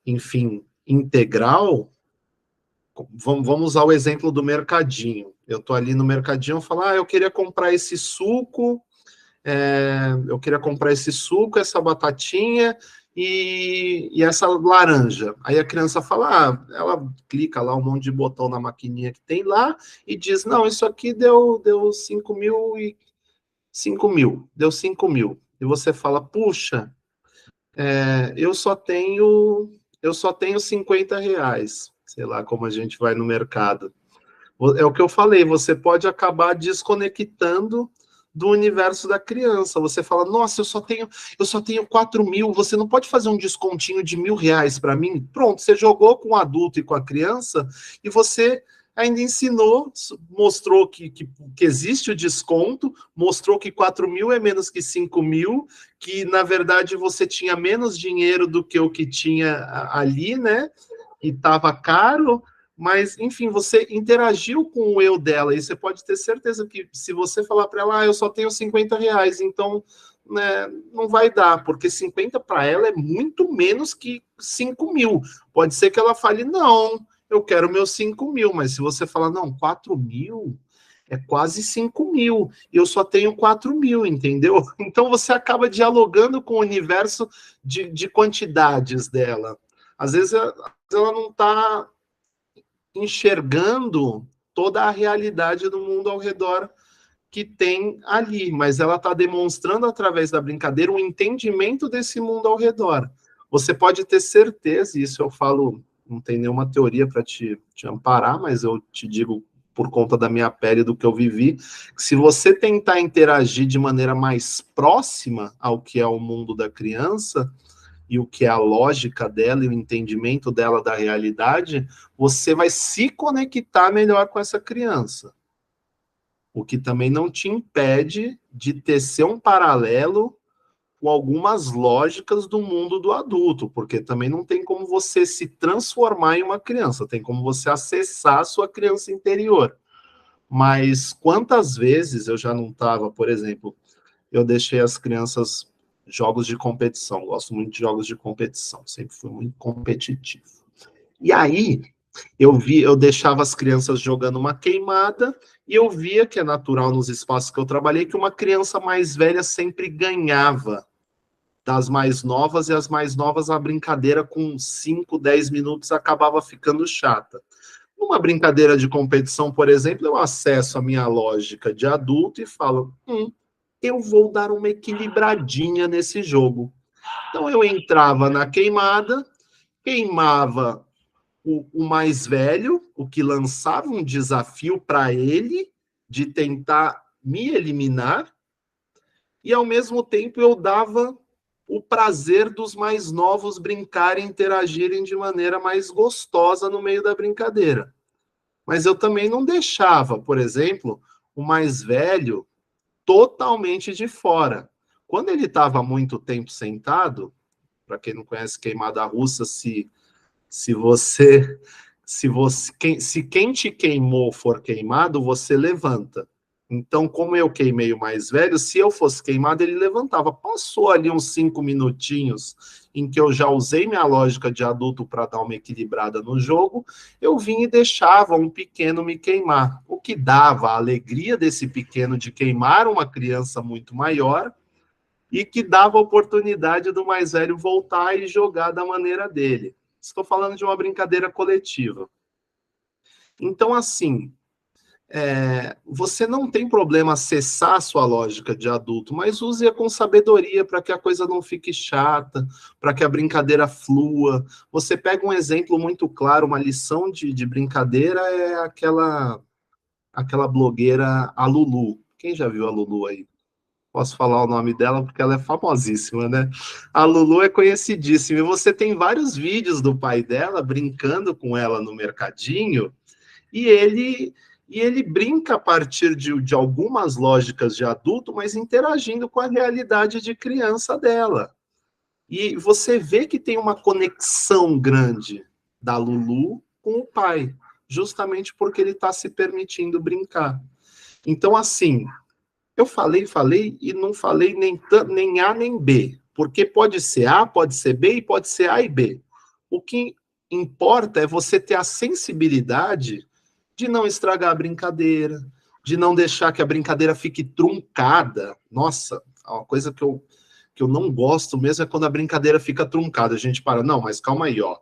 enfim, integral, vamos usar o exemplo do mercadinho. Eu estou ali no mercadinho e falo, eu queria comprar esse suco, essa batatinha e essa laranja. Aí a criança fala, ela clica lá um monte de botão na maquininha que tem lá e diz, não, isso aqui deu 5 mil e 5 mil, deu 5 mil. E você fala, puxa, eu só tenho 50 reais, sei lá como a gente vai no mercado. É o que eu falei, você pode acabar desconectando do universo da criança. Você fala, nossa, eu só tenho 4 mil, você não pode fazer um descontinho de R$1.000 para mim? Pronto, você jogou com o adulto e com a criança e você ainda ensinou, mostrou que existe o desconto, mostrou que 4 mil é menos que 5 mil, que, na verdade, você tinha menos dinheiro do que o que tinha ali, né? E estava caro, mas, enfim, você interagiu com o eu dela, e você pode ter certeza que se você falar para ela, eu só tenho 50 reais, então, né, não vai dar, porque 50 para ela é muito menos que 5 mil. Pode ser que ela fale, não, eu quero meus 5 mil, mas se você falar, não, 4 mil é quase 5 mil, e eu só tenho 4 mil, entendeu? Então você acaba dialogando com o universo de quantidades dela. Às vezes ela não está enxergando toda a realidade do mundo ao redor que tem ali, mas ela está demonstrando através da brincadeira um entendimento desse mundo ao redor. Você pode ter certeza, e isso eu falo, não tem nenhuma teoria para te amparar, mas eu te digo por conta da minha pele, do que eu vivi, se você tentar interagir de maneira mais próxima ao que é o mundo da criança, e o que é a lógica dela e o entendimento dela da realidade, você vai se conectar melhor com essa criança. O que também não te impede de tecer um paralelo com algumas lógicas do mundo do adulto, porque também não tem como você se transformar em uma criança, tem como você acessar a sua criança interior. Mas quantas vezes eu já não estava, por exemplo, eu deixei as crianças jogos de competição, gosto muito de jogos de competição, sempre fui muito competitivo. E aí, eu deixava as crianças jogando uma queimada, e eu via que é natural nos espaços que eu trabalhei, que uma criança mais velha sempre ganhava das mais novas, e as mais novas, a brincadeira com 5, 10 minutos acabava ficando chata. Numa brincadeira de competição, por exemplo, eu acesso a minha lógica de adulto e falo, eu vou dar uma equilibradinha nesse jogo. Então eu entrava na queimada, queimava o mais velho, o que lançava um desafio para ele de tentar me eliminar, e ao mesmo tempo eu dava o prazer dos mais novos brincarem, interagirem de maneira mais gostosa no meio da brincadeira. Mas eu também não deixava, por exemplo, o mais velho totalmente de fora. Quando ele estava muito tempo sentado, para quem não conhece queimada russa, se quem te queimou for queimado, você levanta. Então, como eu queimei o mais velho, se eu fosse queimado, ele levantava. Passou ali uns 5 minutinhos em que eu já usei minha lógica de adulto para dar uma equilibrada no jogo, eu vinha e deixava um pequeno me queimar. O que dava a alegria desse pequeno de queimar uma criança muito maior, e que dava a oportunidade do mais velho voltar e jogar da maneira dele. Estou falando de uma brincadeira coletiva. Então, assim, você não tem problema acessar a sua lógica de adulto, mas use-a com sabedoria para que a coisa não fique chata, para que a brincadeira flua. Você pega um exemplo muito claro, uma lição de brincadeira, é aquela blogueira, a Lulu. Quem já viu a Lulu aí? Posso falar o nome dela porque ela é famosíssima, né? A Lulu é conhecidíssima, e você tem vários vídeos do pai dela brincando com ela no mercadinho, e ele brinca a partir de algumas lógicas de adulto, mas interagindo com a realidade de criança dela. E você vê que tem uma conexão grande da Lulu com o pai, justamente porque ele está se permitindo brincar. Então, assim, eu falei e não falei nem A nem B, porque pode ser A, pode ser B e pode ser A e B. O que importa é você ter a sensibilidade de não estragar a brincadeira, de não deixar que a brincadeira fique truncada. Nossa, uma coisa que eu não gosto mesmo é quando a brincadeira fica truncada. A gente para, não, mas calma aí, ó.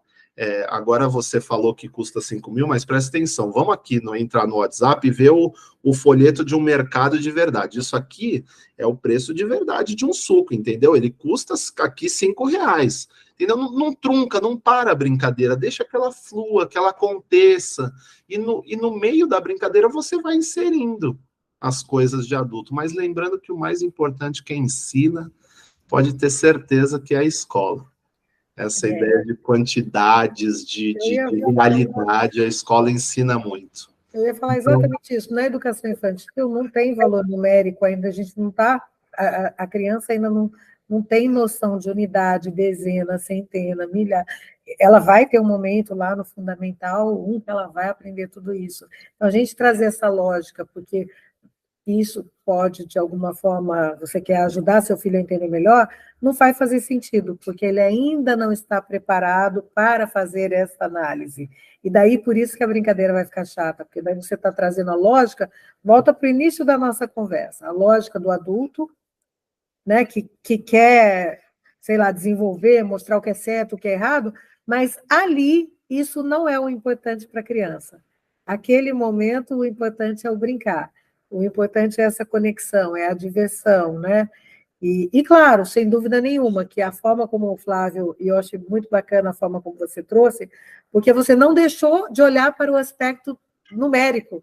Agora você falou que custa 5 mil, mas presta atenção, vamos aqui entrar no WhatsApp e ver o folheto de um mercado de verdade. Isso aqui é o preço de verdade de um suco, entendeu? Ele custa aqui R$5. Entendeu? Não trunca, não para a brincadeira, deixa que ela flua, que ela aconteça. E no meio da brincadeira você vai inserindo as coisas de adulto, mas lembrando que o mais importante, quem ensina, pode ter certeza que é a escola. Essa ideia de quantidades, de realidade, a escola ensina muito. Eu ia falar exatamente isso. Na educação infantil não tem valor numérico ainda, a gente não está... A criança ainda não tem noção de unidade, dezena, centena, milhar. Ela vai ter um momento lá no Fundamental 1 que ela vai aprender tudo isso. Então, a gente trazer essa lógica, porque isso pode, de alguma forma, você quer ajudar seu filho a entender melhor, não vai fazer sentido, porque ele ainda não está preparado para fazer essa análise. E daí, por isso que a brincadeira vai ficar chata, porque daí você está trazendo a lógica, volta para o início da nossa conversa, a lógica do adulto, né, que quer, sei lá, desenvolver, mostrar o que é certo, o que é errado, mas ali isso não é o importante para a criança. Aquele momento, o importante é o brincar. O importante é essa conexão, é a diversão, né? E claro, sem dúvida nenhuma, que a forma como o Flávio, e eu achei muito bacana a forma como você trouxe, porque você não deixou de olhar para o aspecto numérico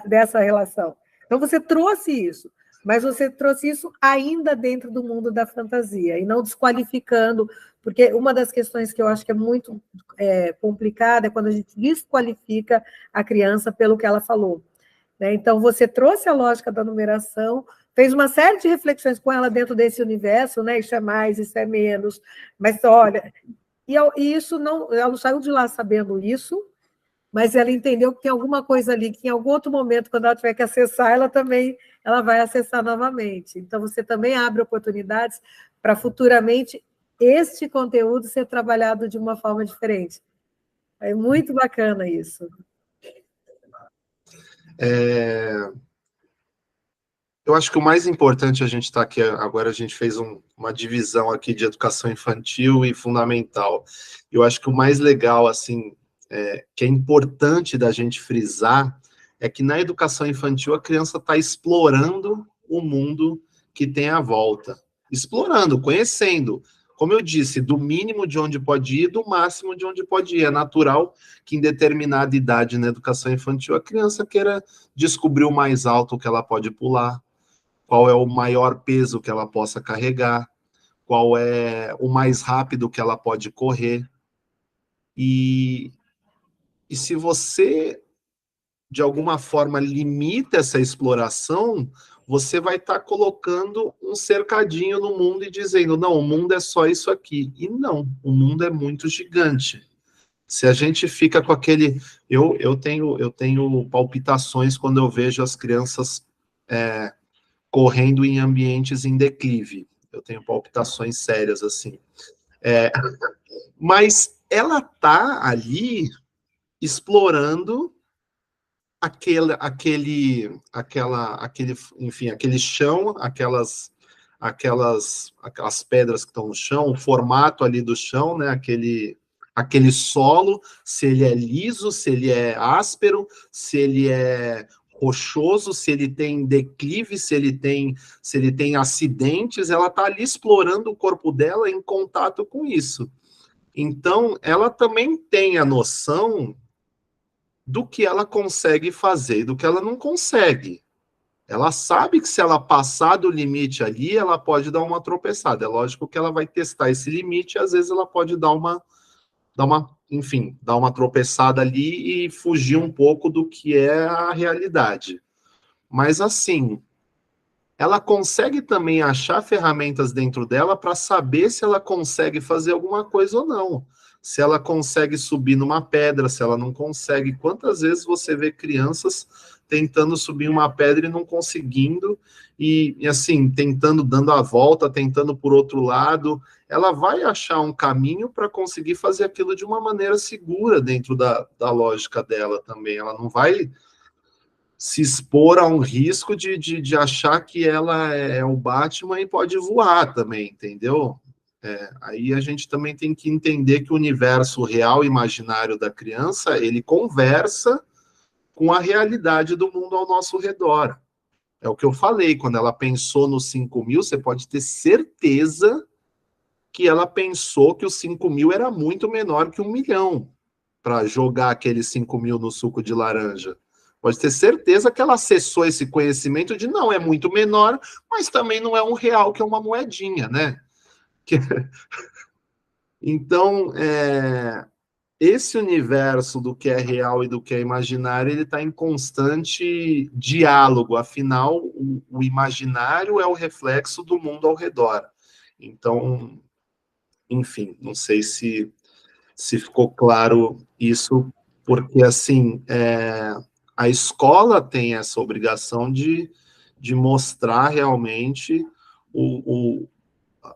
dessa relação. Então, você trouxe isso, mas você trouxe isso ainda dentro do mundo da fantasia, e não desqualificando, porque uma das questões que eu acho que é muito complicada é quando a gente desqualifica a criança pelo que ela falou. Né? Então, você trouxe a lógica da numeração, fez uma série de reflexões com ela dentro desse universo, né? Isso é mais, isso é menos, mas olha, e isso não, ela não saiu de lá sabendo isso, mas ela entendeu que tem alguma coisa ali, que em algum outro momento, quando ela tiver que acessar, ela vai acessar novamente. Então, você também abre oportunidades para futuramente este conteúdo ser trabalhado de uma forma diferente. É muito bacana isso. Eu acho que o mais importante a gente está aqui, agora a gente fez uma divisão aqui de educação infantil e fundamental. Eu acho que o mais legal, assim, que é importante da gente frisar, é que na educação infantil a criança está explorando o mundo que tem à volta. Explorando, conhecendo. Como eu disse, do mínimo de onde pode ir, do máximo de onde pode ir. É natural que em determinada idade na educação infantil a criança queira descobrir o mais alto que ela pode pular, qual é o maior peso que ela possa carregar, qual é o mais rápido que ela pode correr. E se você, de alguma forma, limita essa exploração, você vai estar colocando um cercadinho no mundo e dizendo, não, o mundo é só isso aqui. E não, o mundo é muito gigante. Se a gente fica com aquele... Eu tenho palpitações quando eu vejo as crianças correndo em ambientes em declive. Eu tenho palpitações sérias, assim. Mas ela está ali explorando enfim, aquele chão, aquelas pedras que estão no chão, o formato ali do chão, né? Aquele solo, se ele é liso, se ele é áspero, se ele é rochoso, se ele tem declive, se ele tem acidentes, ela está ali explorando o corpo dela em contato com isso. Então, ela também tem a noção do que ela consegue fazer e do que ela não consegue. Ela sabe que se ela passar do limite ali, ela pode dar uma tropeçada. É lógico que ela vai testar esse limite e às vezes ela pode dar uma tropeçada ali e fugir um pouco do que é a realidade. Mas assim, ela consegue também achar ferramentas dentro dela para saber se ela consegue fazer alguma coisa ou não. Se ela consegue subir numa pedra, se ela não consegue. Quantas vezes você vê crianças tentando subir uma pedra e não conseguindo, e assim, dando a volta, tentando por outro lado, ela vai achar um caminho para conseguir fazer aquilo de uma maneira segura dentro da lógica dela também. Ela não vai se expor a um risco de achar que ela é o Batman e pode voar também, entendeu? Aí a gente também tem que entender que o universo real imaginário da criança, ele conversa com a realidade do mundo ao nosso redor. É o que eu falei, quando ela pensou nos 5 mil, você pode ter certeza que ela pensou que os 5 mil era muito menor que 1 milhão para jogar aqueles 5 mil no suco de laranja. Pode ter certeza que ela acessou esse conhecimento de não, é muito menor, mas também não é R$1, que é uma moedinha, né? Então, esse universo do que é real e do que é imaginário, ele está em constante diálogo. Afinal, o imaginário é o reflexo do mundo ao redor. Então, enfim, não sei se ficou claro isso, porque, assim, a escola tem essa obrigação de mostrar realmente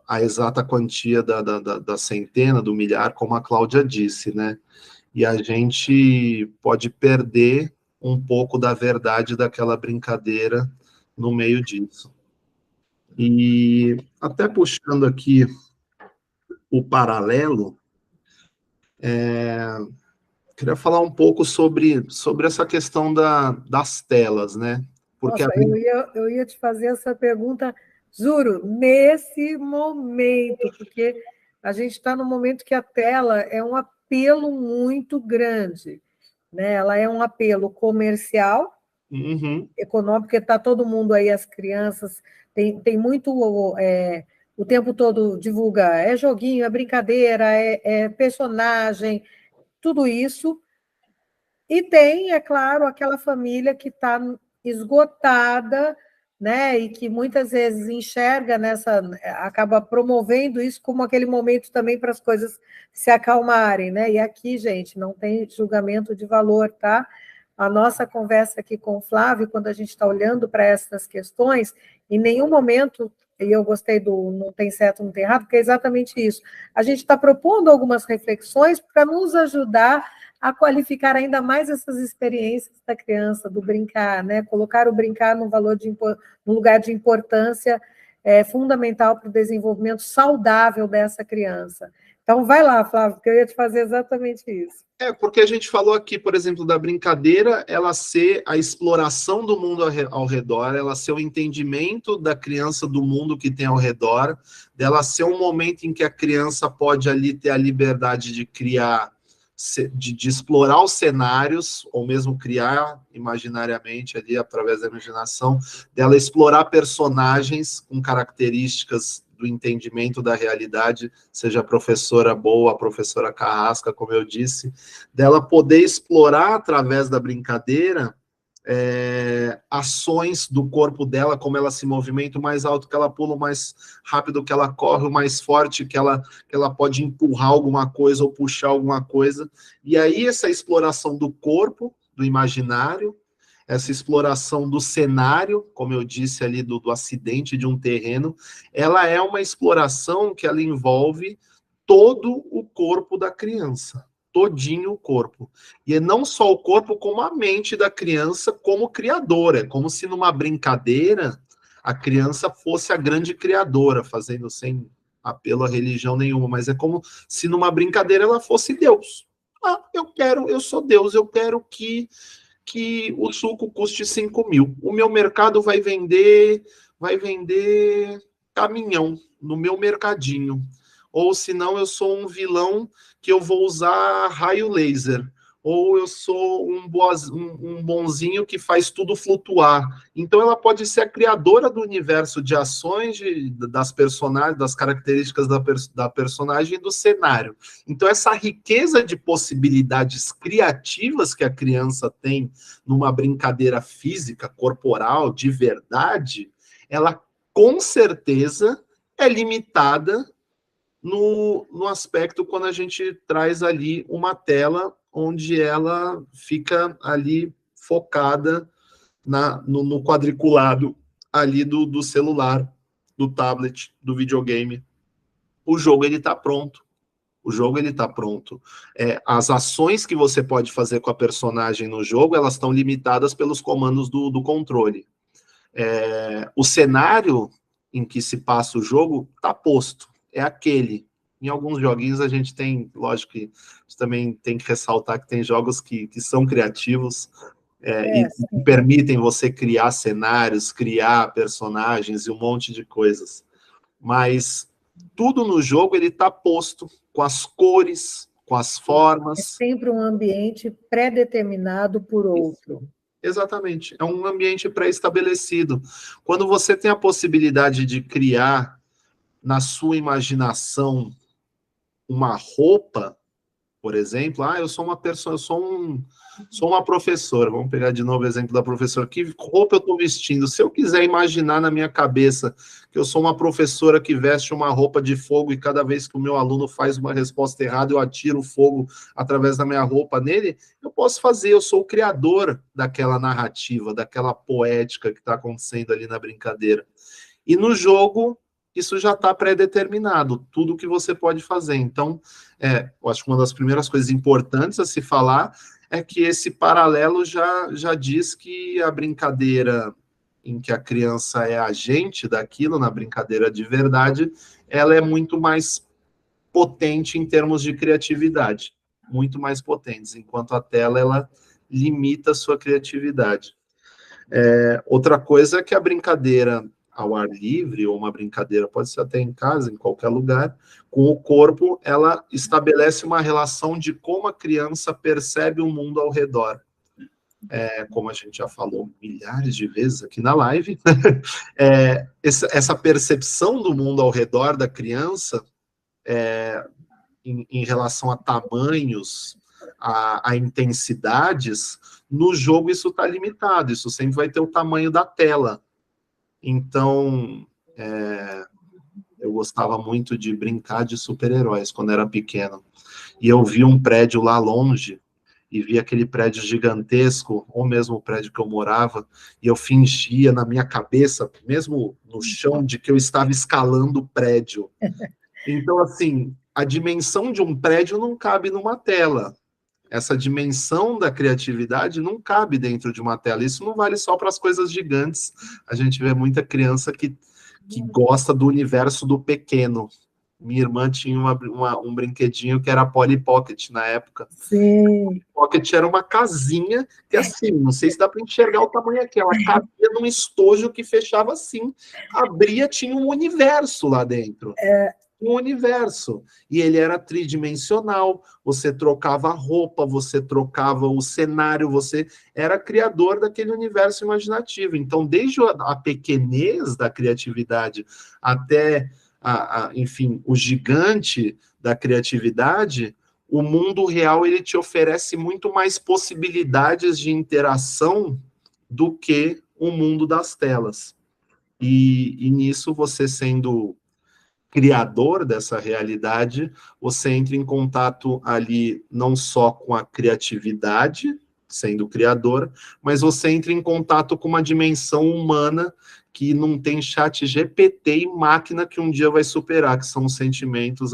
a exata quantia da centena, do milhar, como a Cláudia disse, né? E a gente pode perder um pouco da verdade daquela brincadeira no meio disso. E até puxando aqui o paralelo, queria falar um pouco sobre essa questão das telas, né? Porque Nossa, eu ia te fazer essa pergunta, juro, nesse momento, porque a gente está no momento que a tela é um apelo muito grande, né? Ela é um apelo comercial, econômico, porque está todo mundo aí, as crianças, tem muito, o tempo todo divulga, é joguinho, é brincadeira, é personagem, tudo isso. E tem, é claro, aquela família que está esgotada, né, e que muitas vezes enxerga acaba promovendo isso como aquele momento também para as coisas se acalmarem, né? E aqui, gente, não tem julgamento de valor, tá? A nossa conversa aqui com o Flávio, quando a gente está olhando para essas questões, em nenhum momento, e eu gostei do não tem certo, não tem errado, porque é exatamente isso. A gente está propondo algumas reflexões para nos ajudar a qualificar ainda mais essas experiências da criança, do brincar, né? Colocar o brincar num lugar de importância fundamental para o desenvolvimento saudável dessa criança. Então, vai lá, Flávio, porque eu ia te fazer exatamente isso. Porque a gente falou aqui, por exemplo, da brincadeira, ela ser a exploração do mundo ao redor, ela ser o entendimento da criança do mundo que tem ao redor, dela ser um momento em que a criança pode ali ter a liberdade de criar, de explorar os cenários, ou mesmo criar imaginariamente ali, através da imaginação, dela explorar personagens com características do entendimento da realidade, seja a professora boa, a professora carrasca, como eu disse, dela poder explorar através da brincadeira ações do corpo dela, como ela se movimenta, o mais alto que ela pula, o mais rápido que ela corre, o mais forte que ela pode empurrar alguma coisa ou puxar alguma coisa. E aí essa exploração do corpo, do imaginário, essa exploração do cenário, como eu disse ali, do acidente de um terreno, ela é uma exploração que ela envolve todo o corpo da criança, todinho o corpo. E é não só o corpo, como a mente da criança como criadora. É como se numa brincadeira a criança fosse a grande criadora, fazendo sem apelo à religião nenhuma, mas é como se numa brincadeira ela fosse Deus. Eu sou Deus, eu quero que o suco custe 5 mil. O meu mercado vai vender caminhão no meu mercadinho. Ou senão eu sou um vilão que eu vou usar raio laser. Ou eu sou um bonzinho que faz tudo flutuar. Então ela pode ser a criadora do universo de ações das personagens, das características da personagem e do cenário. Então essa riqueza de possibilidades criativas que a criança tem numa brincadeira física, corporal, de verdade, ela com certeza é limitada no aspecto quando a gente traz ali uma tela onde ela fica ali focada no quadriculado ali do celular, do tablet, do videogame. O jogo ele está pronto. O jogo ele está pronto. As ações que você pode fazer com a personagem no jogo, elas estão limitadas pelos comandos do controle. O cenário em que se passa o jogo está posto. É aquele. Em alguns joguinhos a gente tem, lógico que a gente também tem que ressaltar que tem jogos que são criativos e permitem você criar cenários, criar personagens e um monte de coisas. Mas tudo no jogo ele está posto com as cores, com as formas. É sempre um ambiente pré-determinado por outro. Exatamente, é um ambiente pré-estabelecido. Quando você tem a possibilidade de criar na sua imaginação uma roupa, por exemplo, eu sou uma pessoa, sou uma professora, vamos pegar de novo o exemplo da professora, que roupa eu estou vestindo? Se eu quiser imaginar na minha cabeça que eu sou uma professora que veste uma roupa de fogo e cada vez que o meu aluno faz uma resposta errada, eu atiro o fogo através da minha roupa nele, eu posso fazer, eu sou o criador daquela narrativa, daquela poética que está acontecendo ali na brincadeira. E no jogo, isso já está pré-determinado, tudo que você pode fazer. Então, eu acho que uma das primeiras coisas importantes a se falar é que esse paralelo já diz que a brincadeira em que a criança é agente daquilo, na brincadeira de verdade, ela é muito mais potente em termos de criatividade, muito mais potente, enquanto a tela, ela limita a sua criatividade. Outra coisa é que a brincadeira ao ar livre, ou uma brincadeira, pode ser até em casa, em qualquer lugar, com o corpo, ela estabelece uma relação de como a criança percebe o mundo ao redor. como a gente já falou milhares de vezes aqui na live, essa percepção do mundo ao redor da criança, em relação a tamanhos, a intensidades, no jogo isso está limitado, isso sempre vai ter o tamanho da tela. Então, eu gostava muito de brincar de super-heróis quando era pequeno. E eu vi um prédio lá longe, e vi aquele prédio gigantesco, ou mesmo o prédio que eu morava, e eu fingia na minha cabeça, mesmo no chão, de que eu estava escalando o prédio. Então, assim, a dimensão de um prédio não cabe numa tela. Essa dimensão da criatividade não cabe dentro de uma tela. Isso não vale só para as coisas gigantes. A gente vê muita criança que gosta do universo do pequeno. Minha irmã tinha um brinquedinho que era a Polly Pocket na época. Sim. Polly Pocket era uma casinha que, assim, não sei se dá para enxergar o tamanho aqui, ela cabia num estojo que fechava assim. Abria, tinha um universo lá dentro. Um universo, e ele era tridimensional, você trocava a roupa, você trocava o cenário, você era criador daquele universo imaginativo. Então, desde a pequenez da criatividade até, enfim, o gigante da criatividade, o mundo real ele te oferece muito mais possibilidades de interação do que o mundo das telas. E nisso, você sendo criador dessa realidade, você entra em contato ali não só com a criatividade, sendo criador, mas você entra em contato com uma dimensão humana que não tem chat GPT e máquina que um dia vai superar, que são os sentimentos,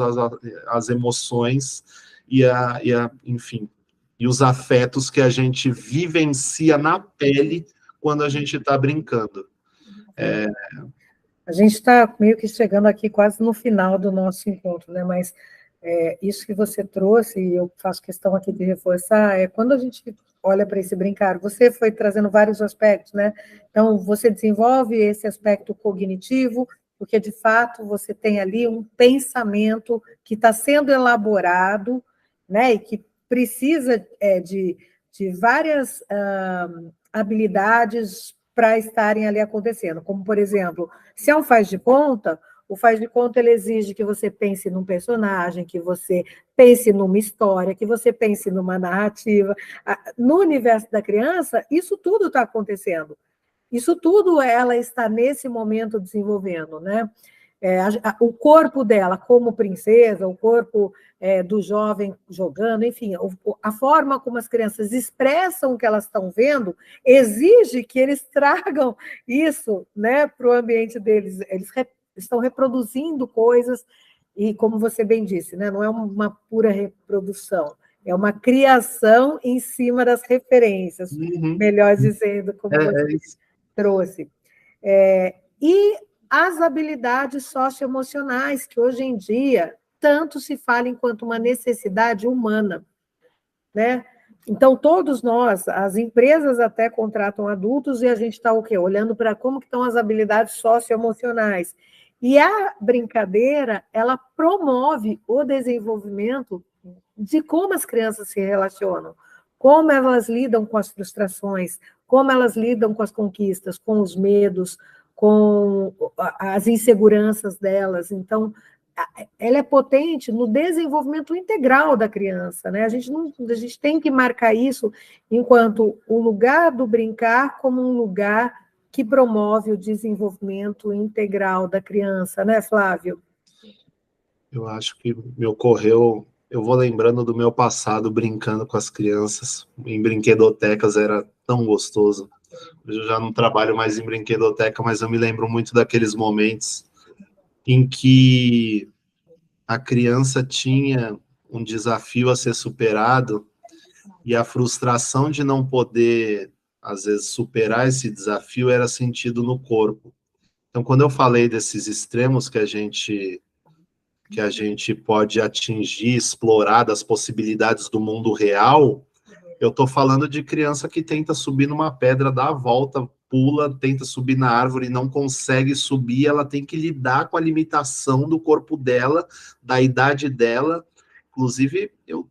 as emoções enfim, e os afetos que a gente vivencia na pele quando a gente está brincando. A gente está meio que chegando aqui quase no final do nosso encontro, né? Mas isso que você trouxe, e eu faço questão aqui de reforçar, quando a gente olha para esse brincar, você foi trazendo vários aspectos, né? Então, você desenvolve esse aspecto cognitivo, porque, de fato, você tem ali um pensamento que está sendo elaborado, né? E que precisa de várias habilidades para estarem ali acontecendo, como, por exemplo, se é um faz de conta, o faz de conta ele exige que você pense num personagem, que você pense numa história, que você pense numa narrativa. No universo da criança, isso tudo está acontecendo. Isso tudo ela está nesse momento desenvolvendo, né? O corpo dela como princesa, o corpo do jovem jogando, enfim, a forma como as crianças expressam o que elas estão vendo exige que eles tragam isso, né, para o ambiente deles. Eles estão reproduzindo coisas e, como você bem disse, né, não é uma pura reprodução, é uma criação em cima das referências, melhor dizendo, como você trouxe. E as habilidades socioemocionais, que hoje em dia tanto se fala enquanto uma necessidade humana, né? Então, todos nós, as empresas até contratam adultos e a gente está o quê? Olhando para como que estão as habilidades socioemocionais. E a brincadeira, ela promove o desenvolvimento de como as crianças se relacionam, como elas lidam com as frustrações, como elas lidam com as conquistas, com os medos, com as inseguranças delas. Então, ela é potente no desenvolvimento integral da criança, né? A gente tem que marcar isso enquanto o lugar do brincar como um lugar que promove o desenvolvimento integral da criança, né, Flávio? Eu acho que me ocorreu, eu vou lembrando do meu passado brincando com as crianças, em brinquedotecas era tão gostoso. Hoje eu já não trabalho mais em brinquedoteca, mas eu me lembro muito daqueles momentos em que a criança tinha um desafio a ser superado e a frustração de não poder, às vezes, superar esse desafio era sentido no corpo. Então, quando eu falei desses extremos que a gente pode atingir, explorar das possibilidades do mundo real, eu estou falando de criança que tenta subir numa pedra, dá a volta, pula, tenta subir na árvore e não consegue subir, ela tem que lidar com a limitação do corpo dela, da idade dela. Inclusive, eu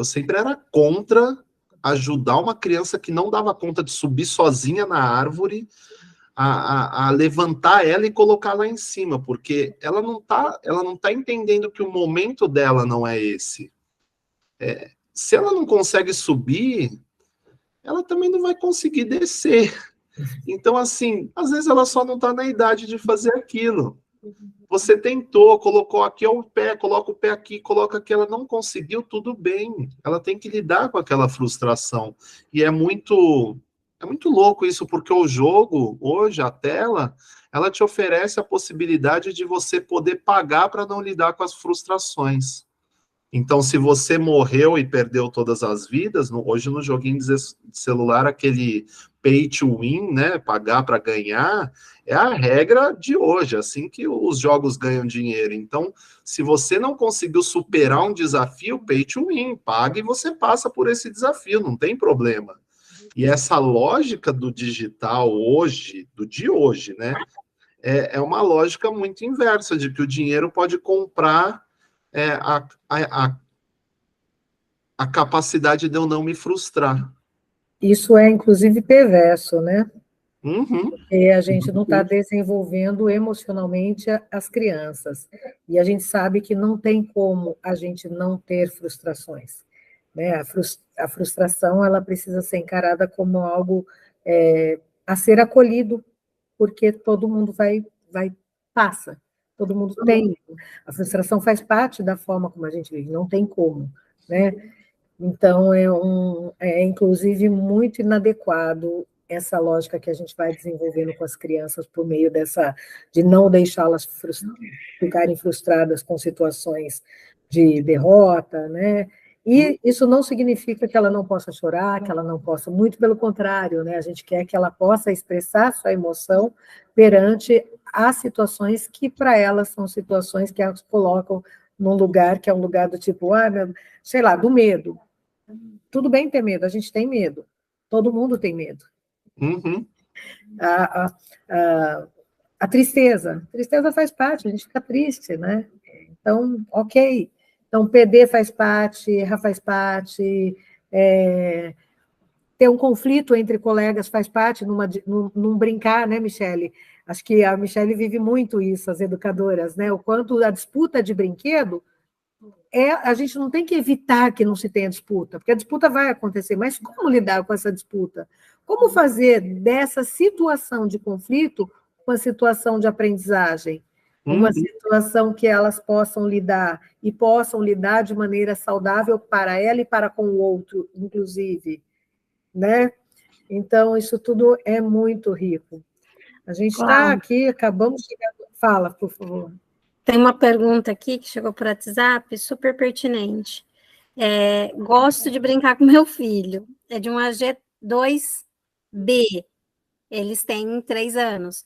sempre era contra ajudar uma criança que não dava conta de subir sozinha na árvore, a levantar ela e colocar lá em cima, porque ela não tá entendendo que o momento dela não é esse. Se ela não consegue subir, ela também não vai conseguir descer. Então, assim, às vezes ela só não está na idade de fazer aquilo. Você tentou, colocou aqui o pé, coloca o pé aqui, coloca aqui, ela não conseguiu, tudo bem. Ela tem que lidar com aquela frustração. E é muito louco isso, porque o jogo, hoje, a tela, ela te oferece a possibilidade de você poder pagar para não lidar com as frustrações. Então, se você morreu e perdeu todas as vidas, hoje no joguinho de celular, aquele pay to win, né, pagar para ganhar, é a regra de hoje, assim que os jogos ganham dinheiro. Então, se você não conseguiu superar um desafio, pay to win, paga e você passa por esse desafio, não tem problema. E essa lógica do digital hoje, do de hoje, né, é uma lógica muito inversa, de que o dinheiro pode comprar a capacidade de eu não me frustrar. Isso é, inclusive, perverso, né? Uhum. Porque a gente não está desenvolvendo emocionalmente as crianças. E a gente sabe que não tem como a gente não ter frustrações, né? A frustração, ela precisa ser encarada como algo a ser acolhido, porque todo mundo passa, todo mundo tem. A frustração faz parte da forma como a gente vive, não tem como, né? Então, inclusive, muito inadequado essa lógica que a gente vai desenvolvendo com as crianças por meio de não deixá-las ficarem frustradas com situações de derrota, né? E isso não significa que ela não possa chorar, que ela não possa, muito pelo contrário, né? A gente quer que ela possa expressar sua emoção perante as situações que, para elas, são situações que elas colocam num lugar que é um lugar do tipo, sei lá, do medo. Tudo bem ter medo, a gente tem medo. Todo mundo tem medo. Uhum. A tristeza faz parte, a gente fica triste, né? Então, ok. Então, perder faz parte, errar faz parte, ter um conflito entre colegas faz parte, num brincar, né, Michele? Acho que a Michele vive muito isso, as educadoras, né? O quanto a disputa de brinquedo a gente não tem que evitar que não se tenha disputa, porque a disputa vai acontecer, mas como lidar com essa disputa? Como fazer dessa situação de conflito uma situação de aprendizagem? Uma situação que elas possam lidar, e possam lidar de maneira saudável para ela e para com o outro, inclusive, né? Então, isso tudo é muito rico. A gente está aqui, acabamos de chegar... Fala, por favor. Tem uma pergunta aqui que chegou por WhatsApp, super pertinente. Gosto de brincar com meu filho. É de um AG2B. Eles têm 3 anos.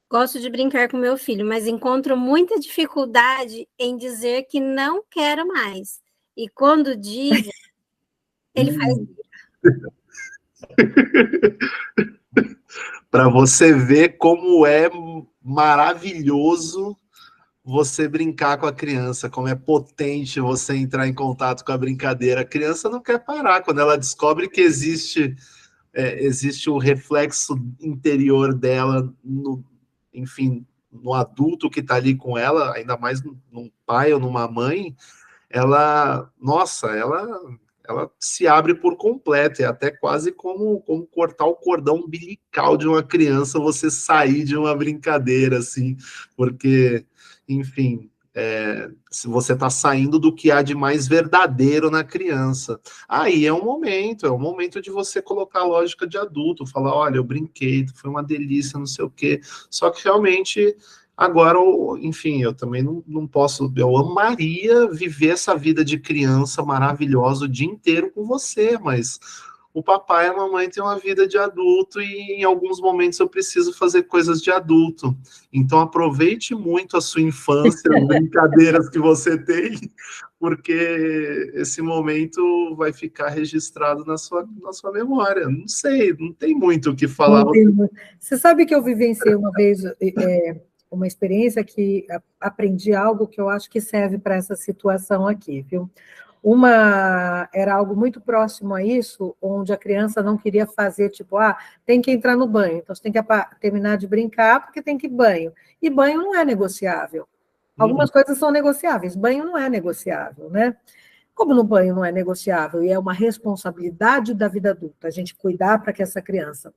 Gosto de brincar com meu filho, mas encontro muita dificuldade em dizer que não quero mais. E quando digo, ele faz... Para você ver como é maravilhoso você brincar com a criança, como é potente você entrar em contato com a brincadeira. A criança não quer parar. Quando ela descobre que existe o reflexo interior dela, enfim, no adulto que está ali com ela, ainda mais num pai ou numa mãe, ela se abre por completo, é até quase como cortar o cordão umbilical de uma criança, você sair de uma brincadeira, assim, porque, enfim, se você está saindo do que há de mais verdadeiro na criança. Aí é um momento de você colocar a lógica de adulto, falar, olha, eu brinquei, foi uma delícia, não sei o quê, só que realmente... Agora, enfim, eu também não posso... Eu amaria viver essa vida de criança maravilhosa o dia inteiro com você, mas o papai e a mamãe têm uma vida de adulto e em alguns momentos eu preciso fazer coisas de adulto. Então, aproveite muito a sua infância, as brincadeiras que você tem, porque esse momento vai ficar registrado na sua memória. Não sei, não tem muito o que falar. Você sabe que eu vivenciei uma vez... uma experiência que aprendi algo que eu acho que serve para essa situação aqui, viu? Uma era algo muito próximo a isso, onde a criança não queria fazer, tipo, tem que entrar no banho, então você tem que terminar de brincar porque tem que ir banho. E banho não é negociável. Algumas coisas são negociáveis, banho não é negociável, né? Como no banho não é negociável e é uma responsabilidade da vida adulta, a gente cuidar para que essa criança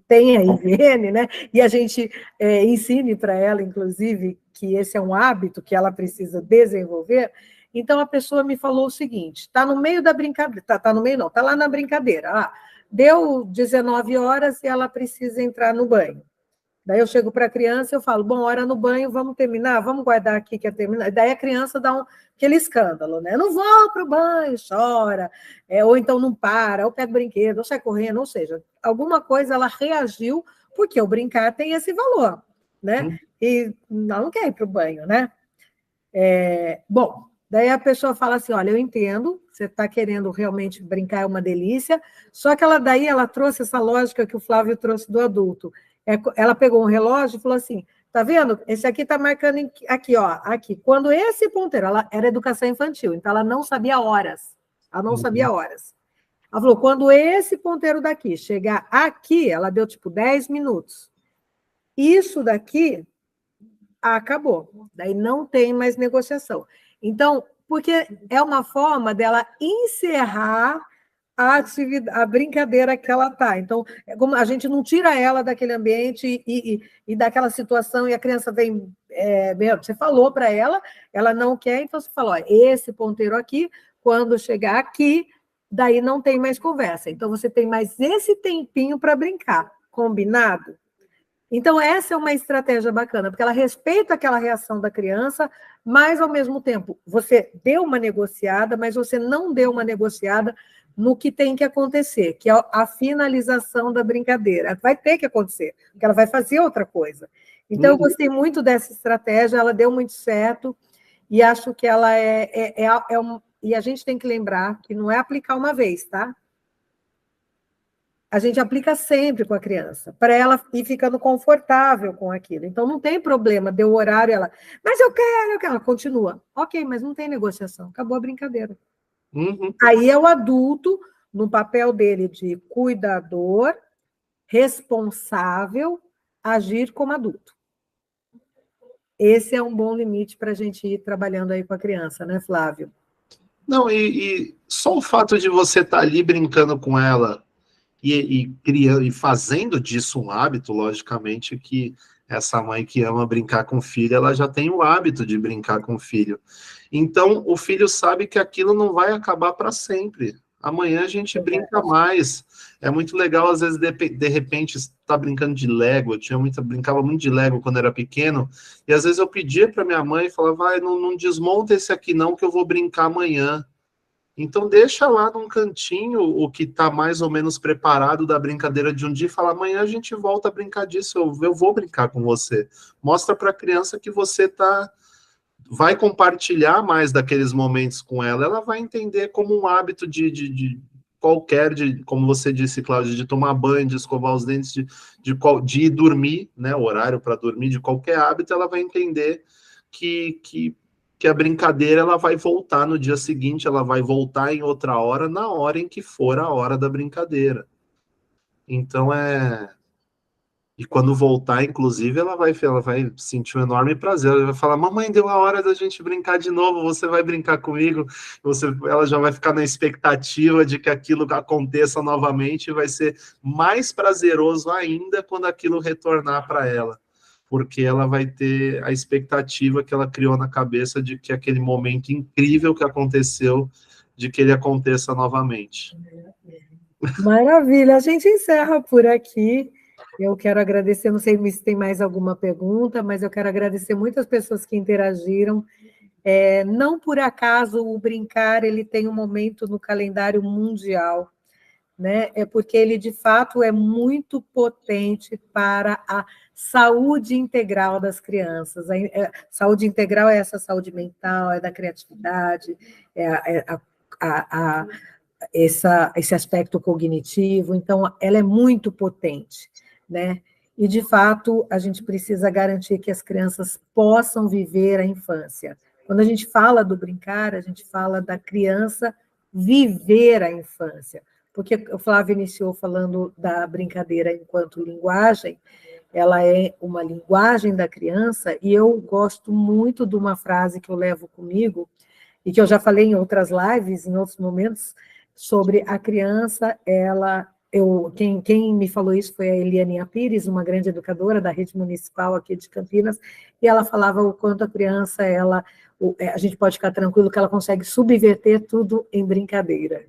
tenha higiene, né? E a gente ensine para ela, inclusive, que esse é um hábito que ela precisa desenvolver. Então, a pessoa me falou o seguinte, está no meio da brincadeira, está no meio não, está lá na brincadeira, deu 19 horas e ela precisa entrar no banho. Daí eu chego para a criança e eu falo, bom, hora no banho, vamos terminar, vamos guardar aqui que é terminar. Daí a criança dá aquele escândalo, né? Não vou para o banho, chora, ou então não para, ou pega o brinquedo, ou sai correndo, ou seja, alguma coisa ela reagiu, porque o brincar tem esse valor, né? E não quer ir para o banho, né? Bom, daí a pessoa fala assim, olha, eu entendo, você está querendo realmente brincar, é uma delícia, só que ela trouxe essa lógica que o Flávio trouxe do adulto. Ela pegou um relógio e falou assim, tá vendo? Esse aqui está marcando aqui, ó, aqui. Quando esse ponteiro, ela era educação infantil, então ela não sabia horas. Ela não sabia horas. Ela falou, quando esse ponteiro daqui chegar aqui, ela deu tipo 10 minutos. Isso daqui acabou. Daí não tem mais negociação. Então, porque é uma forma dela encerrar a brincadeira que ela está. Então, como a gente não tira ela daquele ambiente e daquela situação, e a criança vem... você falou para ela, ela não quer, então você falou, esse ponteiro aqui, quando chegar aqui, daí não tem mais conversa. Então, você tem mais esse tempinho para brincar. Combinado? Então, essa é uma estratégia bacana, porque ela respeita aquela reação da criança, mas, ao mesmo tempo, você deu uma negociada, mas você não deu uma negociada no que tem que acontecer, que é a finalização da brincadeira. Vai ter que acontecer, porque ela vai fazer outra coisa. Então, eu gostei muito dessa estratégia, ela deu muito certo, e acho que ela e a gente tem que lembrar que não é aplicar uma vez, tá? A gente aplica sempre com a criança, para ela ir ficando confortável com aquilo. Então, não tem problema, deu o horário, mas eu quero, ela continua. Ok, mas não tem negociação, acabou a brincadeira. Aí é o adulto, no papel dele de cuidador, responsável, agir como adulto. Esse é um bom limite para a gente ir trabalhando aí com a criança, né, Flávio? Não, e só o fato de você estar ali brincando com ela criando e fazendo disso um hábito, logicamente que essa mãe que ama brincar com o filho, ela já tem o hábito de brincar com o filho. Então, o filho sabe que aquilo não vai acabar para sempre. Amanhã a gente brinca mais. É muito legal, às vezes, de repente, estar brincando de Lego. Eu brincava muito de Lego quando era pequeno, e às vezes eu pedia para minha mãe e falava, não desmonta esse aqui não, que eu vou brincar amanhã. Então, deixa lá num cantinho o que está mais ou menos preparado da brincadeira de um dia e fala, amanhã a gente volta a brincar disso, eu vou brincar com você. Mostra para a criança que você vai compartilhar mais daqueles momentos com ela, ela vai entender como um hábito de como você disse, Cláudia, de tomar banho, de escovar os dentes, de ir dormir, né, o horário para dormir, de qualquer hábito, ela vai entender que a brincadeira ela vai voltar no dia seguinte, ela vai voltar em outra hora, na hora em que for a hora da brincadeira. Então, E quando voltar, inclusive, ela vai sentir um enorme prazer. Ela vai falar, mamãe, deu a hora da gente brincar de novo, você vai brincar comigo? Ela já vai ficar na expectativa de que aquilo aconteça novamente e vai ser mais prazeroso ainda quando aquilo retornar para ela. Porque ela vai ter a expectativa que ela criou na cabeça de que aquele momento incrível que aconteceu, de que ele aconteça novamente. Maravilha, a gente encerra por aqui. Eu quero agradecer, não sei se tem mais alguma pergunta, mas eu quero agradecer muitas pessoas que interagiram. Não por acaso o brincar ele tem um momento no calendário mundial, né? É porque ele, de fato, é muito potente para a saúde integral das crianças. Saúde integral é essa saúde mental, é da criatividade, esse aspecto cognitivo. Então, ela é muito potente, né? E, de fato, a gente precisa garantir que as crianças possam viver a infância. Quando a gente fala do brincar, a gente fala da criança viver a infância, porque o Flávio iniciou falando da brincadeira enquanto linguagem, ela é uma linguagem da criança, e eu gosto muito de uma frase que eu levo comigo, e que eu já falei em outras lives, em outros momentos, sobre a criança, quem me falou isso foi a Eliane Pires, uma grande educadora da rede municipal aqui de Campinas, e ela falava o quanto a criança, a gente pode ficar tranquilo que ela consegue subverter tudo em brincadeira.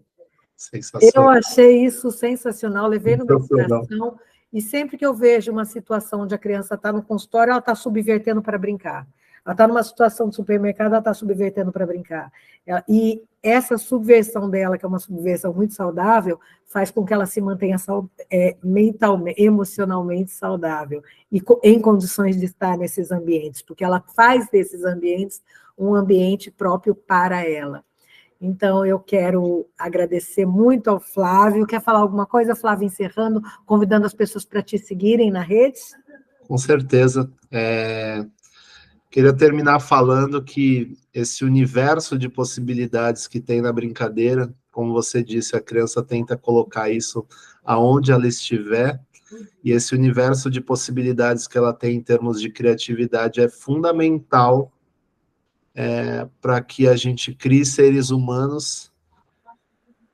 Eu achei isso sensacional, levei no meu coração, e sempre que eu vejo uma situação onde a criança está no consultório, ela está subvertendo para brincar. Ela está numa situação de supermercado, ela está subvertendo para brincar. E essa subversão dela, que é uma subversão muito saudável, faz com que ela se mantenha mentalmente, emocionalmente saudável, e em condições de estar nesses ambientes, porque ela faz desses ambientes um ambiente próprio para ela. Então, eu quero agradecer muito ao Flávio. Quer falar alguma coisa, Flávio, encerrando, convidando as pessoas para te seguirem na rede? Com certeza. Queria terminar falando que esse universo de possibilidades que tem na brincadeira, como você disse, a criança tenta colocar isso aonde ela estiver, e esse universo de possibilidades que ela tem em termos de criatividade é fundamental para que a gente crie seres humanos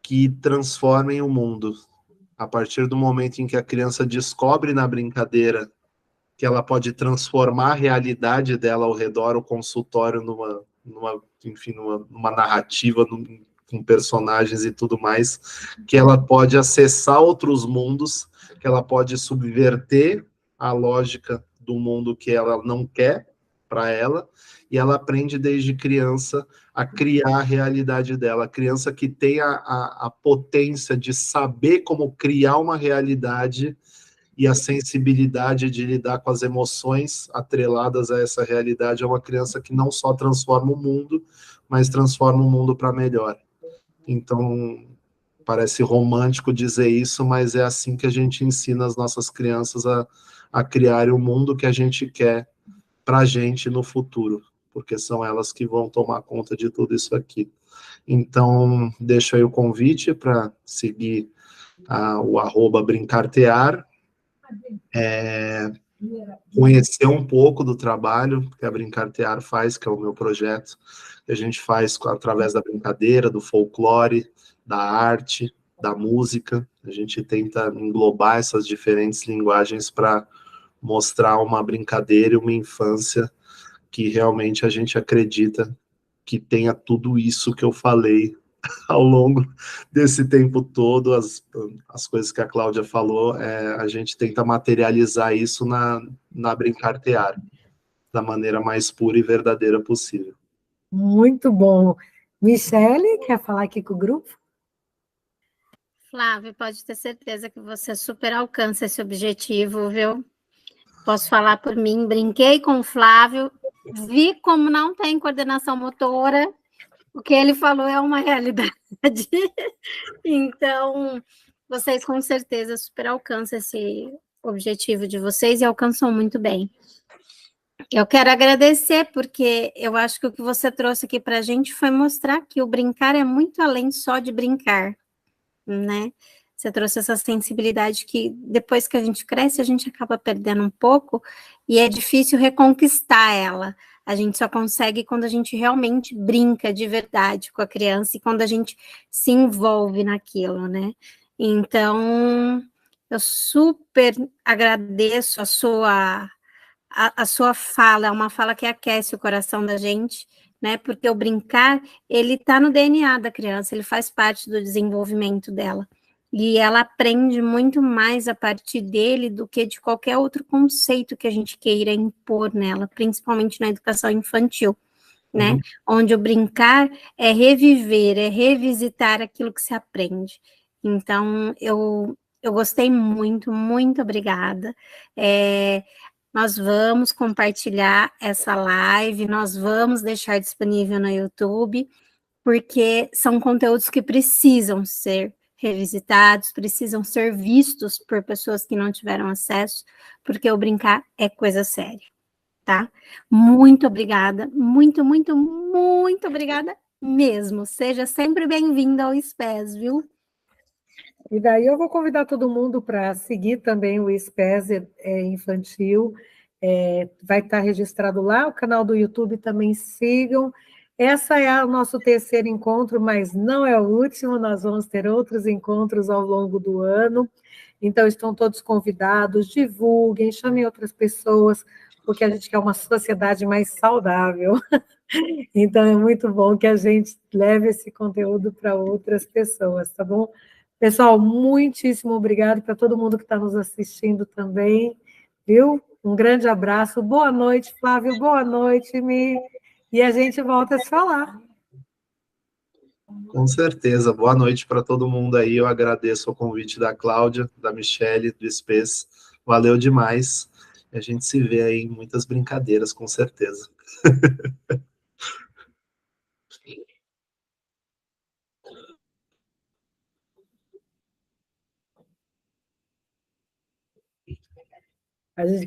que transformem o mundo. A partir do momento em que a criança descobre na brincadeira que ela pode transformar a realidade dela ao redor, o consultório numa narrativa, com personagens e tudo mais, que ela pode acessar outros mundos, que ela pode subverter a lógica do mundo que ela não quer para ela, e ela aprende desde criança a criar a realidade dela. A criança que tem a potência de saber como criar uma realidade e a sensibilidade de lidar com as emoções atreladas a essa realidade é uma criança que não só transforma o mundo, mas transforma o mundo para melhor. Então, parece romântico dizer isso, mas é assim que a gente ensina as nossas crianças a criar o mundo que a gente quer para a gente no futuro, porque são elas que vão tomar conta de tudo isso aqui. Então, deixo aí o convite para seguir o @brincartear, conhecer um pouco do trabalho que a Brincartear faz, que é o meu projeto, que a gente faz através da brincadeira, do folclore, da arte, da música. A gente tenta englobar essas diferentes linguagens para mostrar uma brincadeira e uma infância que realmente a gente acredita que tenha tudo isso que eu falei ao longo desse tempo todo, as coisas que a Cláudia falou, a gente tenta materializar isso na Brincartear, da maneira mais pura e verdadeira possível. Muito bom. Michele, quer falar aqui com o grupo? Flávio, pode ter certeza que você super alcança esse objetivo, viu? Posso falar por mim, brinquei com o Flávio, vi como não tem coordenação motora, o que ele falou é uma realidade. Então, vocês com certeza super alcançam esse objetivo de vocês e alcançam muito bem. Eu quero agradecer, porque eu acho que o que você trouxe aqui para a gente foi mostrar que o brincar é muito além só de brincar, né? Você trouxe essa sensibilidade que depois que a gente cresce, a gente acaba perdendo um pouco e é difícil reconquistar ela. A gente só consegue quando a gente realmente brinca de verdade com a criança e quando a gente se envolve naquilo, né? Então, eu super agradeço a sua fala, é uma fala que aquece o coração da gente, né? Porque o brincar, ele está no DNA da criança, ele faz parte do desenvolvimento dela. E ela aprende muito mais a partir dele do que de qualquer outro conceito que a gente queira impor nela, principalmente na educação infantil, né? Onde o brincar é reviver, é revisitar aquilo que se aprende. Então, eu gostei muito, muito obrigada. Nós vamos compartilhar essa live, nós vamos deixar disponível no YouTube, porque são conteúdos que precisam ser revisitados, precisam ser vistos por pessoas que não tiveram acesso, porque o brincar é coisa séria. tá? Muito obrigada, muito, muito, muito obrigada mesmo. Seja sempre bem-vindo ao SPES, viu? E daí eu vou convidar todo mundo para seguir também o SPES Infantil, vai estar registrado lá, o canal do YouTube também sigam. Essa é o nosso terceiro encontro, mas não é o último, nós vamos ter outros encontros ao longo do ano, então estão todos convidados, divulguem, chamem outras pessoas, porque a gente quer uma sociedade mais saudável. Então é muito bom que a gente leve esse conteúdo para outras pessoas, tá bom? Pessoal, muitíssimo obrigado para todo mundo que está nos assistindo também, viu? Um grande abraço, boa noite, Flávio, boa noite, Mi, e a gente volta a se falar. Com certeza. Boa noite para todo mundo aí. Eu agradeço o convite da Cláudia, da Michele, do SPES. Valeu demais. A gente se vê aí em muitas brincadeiras, com certeza. A gente